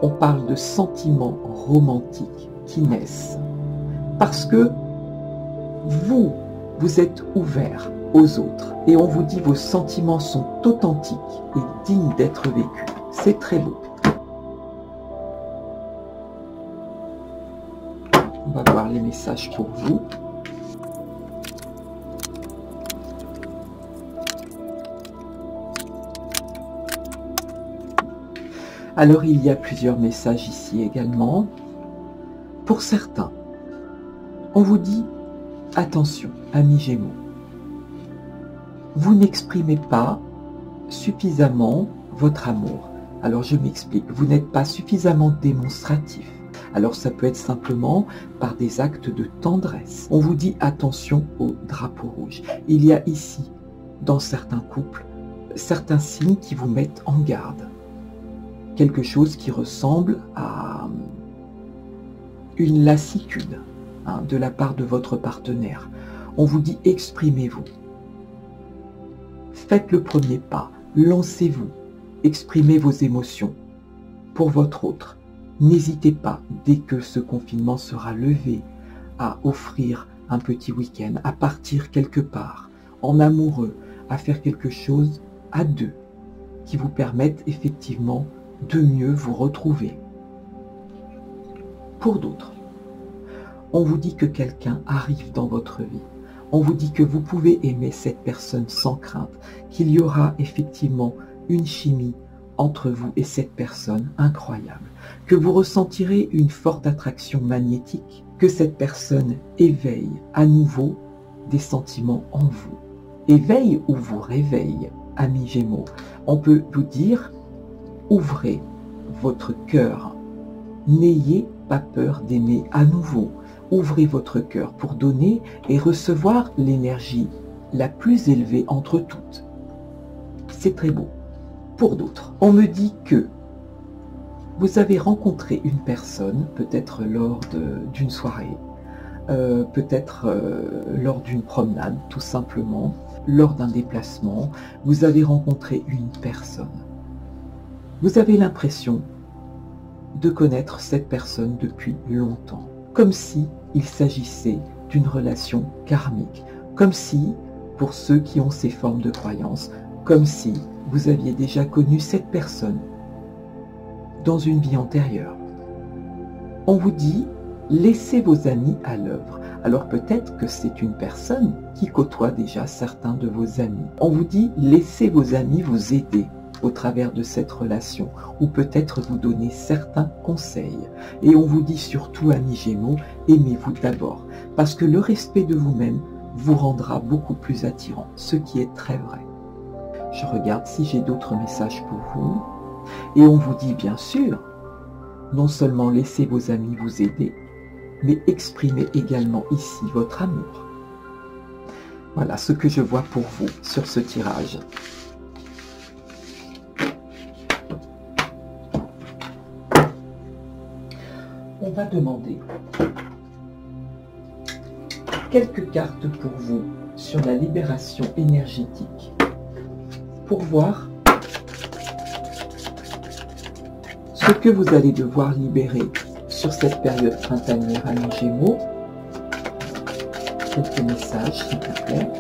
Speaker 1: On parle de sentiments romantiques qui naissent parce que vous êtes ouvert aux autres et on vous dit vos sentiments sont authentiques et dignes d'être vécus. C'est très beau. On va voir les messages pour vous. Alors, il y a plusieurs messages ici également. Pour certains, on vous dit, attention, amis Gémeaux, vous n'exprimez pas suffisamment votre amour. Alors, je m'explique, vous n'êtes pas suffisamment démonstratif. Alors, ça peut être simplement par des actes de tendresse. On vous dit, attention au drapeau rouge. Il y a ici, dans certains couples, certains signes qui vous mettent en garde. Quelque chose qui ressemble à une lassitude de la part de votre partenaire. On vous dit exprimez-vous. Faites le premier pas, lancez-vous, exprimez vos émotions pour votre autre. N'hésitez pas, dès que ce confinement sera levé, à offrir un petit week-end, à partir quelque part, en amoureux, à faire quelque chose à deux, qui vous permette effectivement de mieux vous retrouver. Pour d'autres, on vous dit que quelqu'un arrive dans votre vie. On vous dit que vous pouvez aimer cette personne sans crainte, qu'il y aura effectivement une chimie entre vous et cette personne incroyable, que vous ressentirez une forte attraction magnétique, que cette personne éveille à nouveau des sentiments en vous. Éveille ou vous réveille, amis Gémeaux. On peut vous dire, ouvrez votre cœur. N'ayez pas peur d'aimer à nouveau. Ouvrez votre cœur pour donner et recevoir l'énergie la plus élevée entre toutes. C'est très beau. Pour d'autres, on me dit que vous avez rencontré une personne, peut-être lors d'une soirée, peut-être lors d'une promenade, tout simplement, lors d'un déplacement, vous avez rencontré une personne. Vous avez l'impression de connaître cette personne depuis longtemps, comme si il s'agissait d'une relation karmique, comme si, pour ceux qui ont ces formes de croyances, comme si vous aviez déjà connu cette personne dans une vie antérieure. On vous dit, laissez vos amis à l'œuvre. Alors peut-être que c'est une personne qui côtoie déjà certains de vos amis. On vous dit, laissez vos amis vous aider au travers de cette relation, ou peut-être vous donner certains conseils. Et on vous dit surtout, amis Gémeaux, aimez-vous d'abord, parce que le respect de vous-même vous rendra beaucoup plus attirant, ce qui est très vrai. Je regarde si j'ai d'autres messages pour vous, et on vous dit bien sûr, non seulement laissez vos amis vous aider, mais exprimez également ici votre amour. Voilà ce que je vois pour vous sur ce tirage. On va demander quelques cartes pour vous sur la libération énergétique pour voir ce que vous allez devoir libérer sur cette période printanière, amis Gémeaux. Quelques messages, s'il vous plaît.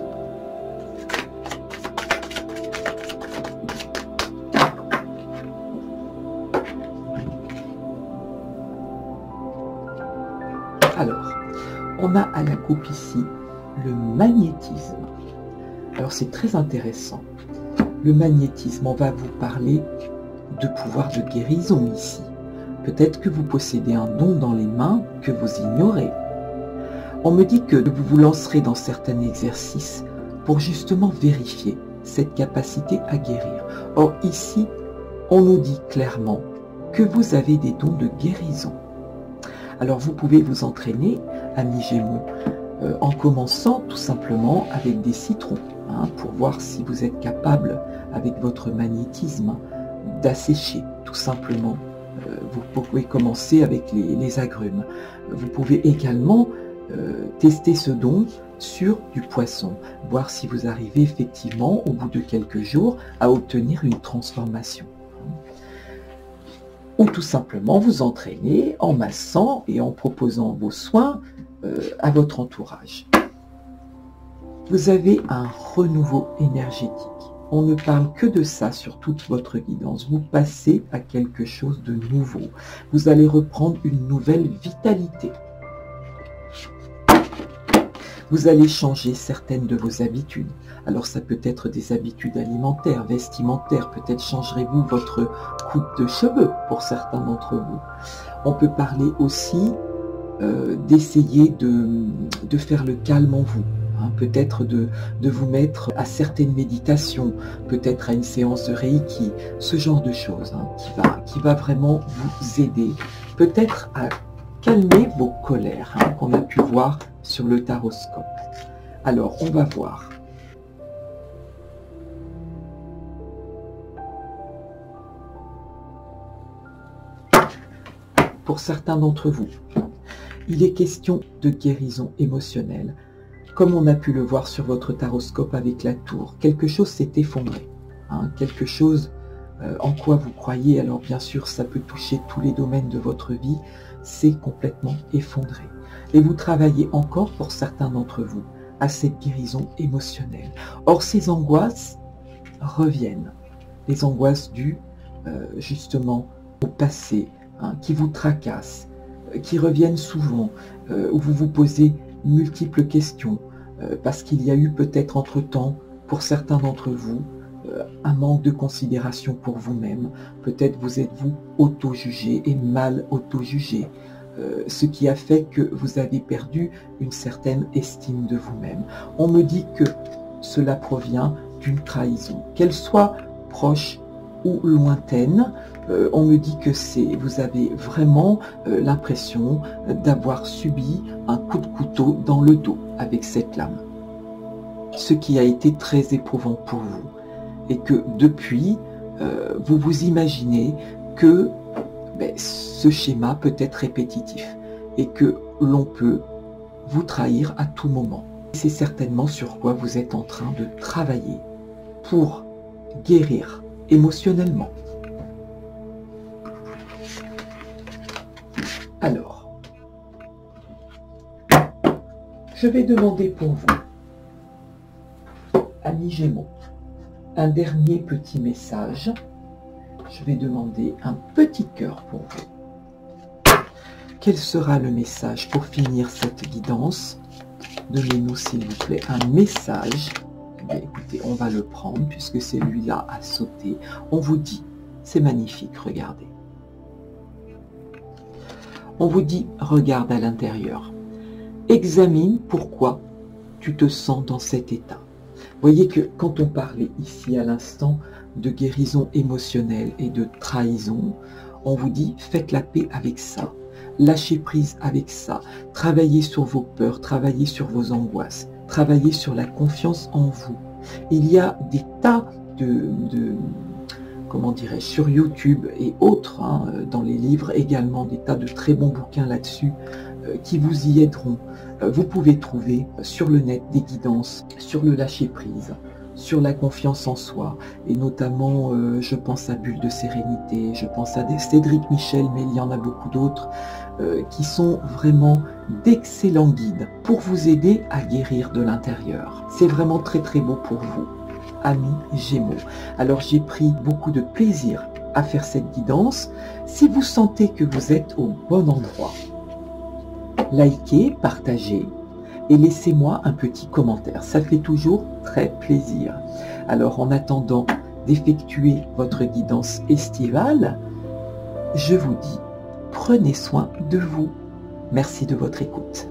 Speaker 1: Alors, on a à la coupe ici le magnétisme. Alors c'est très intéressant. Le magnétisme, on va vous parler de pouvoir de guérison ici. Peut-être que vous possédez un don dans les mains que vous ignorez. On me dit que vous vous lancerez dans certains exercices pour justement vérifier cette capacité à guérir. Or ici, on nous dit clairement que vous avez des dons de guérison. Alors vous pouvez vous entraîner, amis Gémeaux, en commençant tout simplement avec des citrons, pour voir si vous êtes capable, avec votre magnétisme, d'assécher tout simplement. Vous pouvez commencer avec les agrumes. Vous pouvez également tester ce don sur du poisson, voir si vous arrivez effectivement, au bout de quelques jours, à obtenir une transformation. Ou tout simplement vous entraîner en massant et en proposant vos soins à votre entourage. Vous avez un renouveau énergétique. On ne parle que de ça sur toute votre guidance. Vous passez à quelque chose de nouveau. Vous allez reprendre une nouvelle vitalité. Vous allez changer certaines de vos habitudes. Alors ça peut être des habitudes alimentaires, vestimentaires, peut-être changerez-vous votre coupe de cheveux pour certains d'entre vous. On peut parler aussi d'essayer de faire le calme en vous. Peut-être de vous mettre à certaines méditations, peut-être à une séance de Reiki, ce genre de choses qui va vraiment vous aider. Peut-être à calmer vos colères qu'on a pu voir sur le taroscope. Alors, on va voir. Pour certains d'entre vous, il est question de guérison émotionnelle. Comme on a pu le voir sur votre taroscope avec la tour, quelque chose s'est effondré. Quelque chose en quoi vous croyez, alors bien sûr ça peut toucher tous les domaines de votre vie, c'est complètement effondré. Et vous travaillez encore pour certains d'entre vous à cette guérison émotionnelle. Or ces angoisses reviennent, les angoisses dues justement au passé, qui vous tracassent, qui reviennent souvent, où vous vous posez multiples questions, parce qu'il y a eu peut-être entre-temps, pour certains d'entre vous, un manque de considération pour vous-même. Peut-être vous êtes-vous auto-jugé et mal auto-jugé, ce qui a fait que vous avez perdu une certaine estime de vous-même. On me dit que cela provient d'une trahison, qu'elle soit proche ou lointaine. On me dit que vous avez vraiment l'impression d'avoir subi un coup de couteau dans le dos avec cette lame. Ce qui a été très éprouvant pour vous. Et que depuis, vous vous imaginez que ce schéma peut être répétitif et que l'on peut vous trahir à tout moment. C'est certainement sur quoi vous êtes en train de travailler pour guérir émotionnellement. Alors, je vais demander pour vous, amis Gémeaux, un dernier petit message. Je vais demander un petit cœur pour vous. Quel sera le message pour finir cette guidance? Donnez-nous s'il vous plaît un message. Écoutez, on va le prendre puisque celui-là a sauté. On vous dit, c'est magnifique, regardez. On vous dit, regarde à l'intérieur. Examine pourquoi tu te sens dans cet état. Voyez que quand on parlait ici à l'instant de guérison émotionnelle et de trahison, on vous dit, faites la paix avec ça. Lâchez prise avec ça. Travaillez sur vos peurs, travaillez sur vos angoisses. Travaillez sur la confiance en vous. Il y a des tas comment dirais-je, sur YouTube et autres, dans les livres également, des tas de très bons bouquins là-dessus qui vous y aideront. Vous pouvez trouver sur le net des guidances sur le lâcher-prise, sur la confiance en soi, et notamment, je pense à Bulle de Sérénité, je pense à Cédric Michel, mais il y en a beaucoup d'autres, qui sont vraiment d'excellents guides pour vous aider à guérir de l'intérieur. C'est vraiment très très beau pour vous, amis Gémeaux. Alors j'ai pris beaucoup de plaisir à faire cette guidance. Si vous sentez que vous êtes au bon endroit, likez, partagez et laissez-moi un petit commentaire. Ça fait toujours très plaisir. Alors en attendant d'effectuer votre guidance estivale, je vous dis, prenez soin de vous. Merci de votre écoute.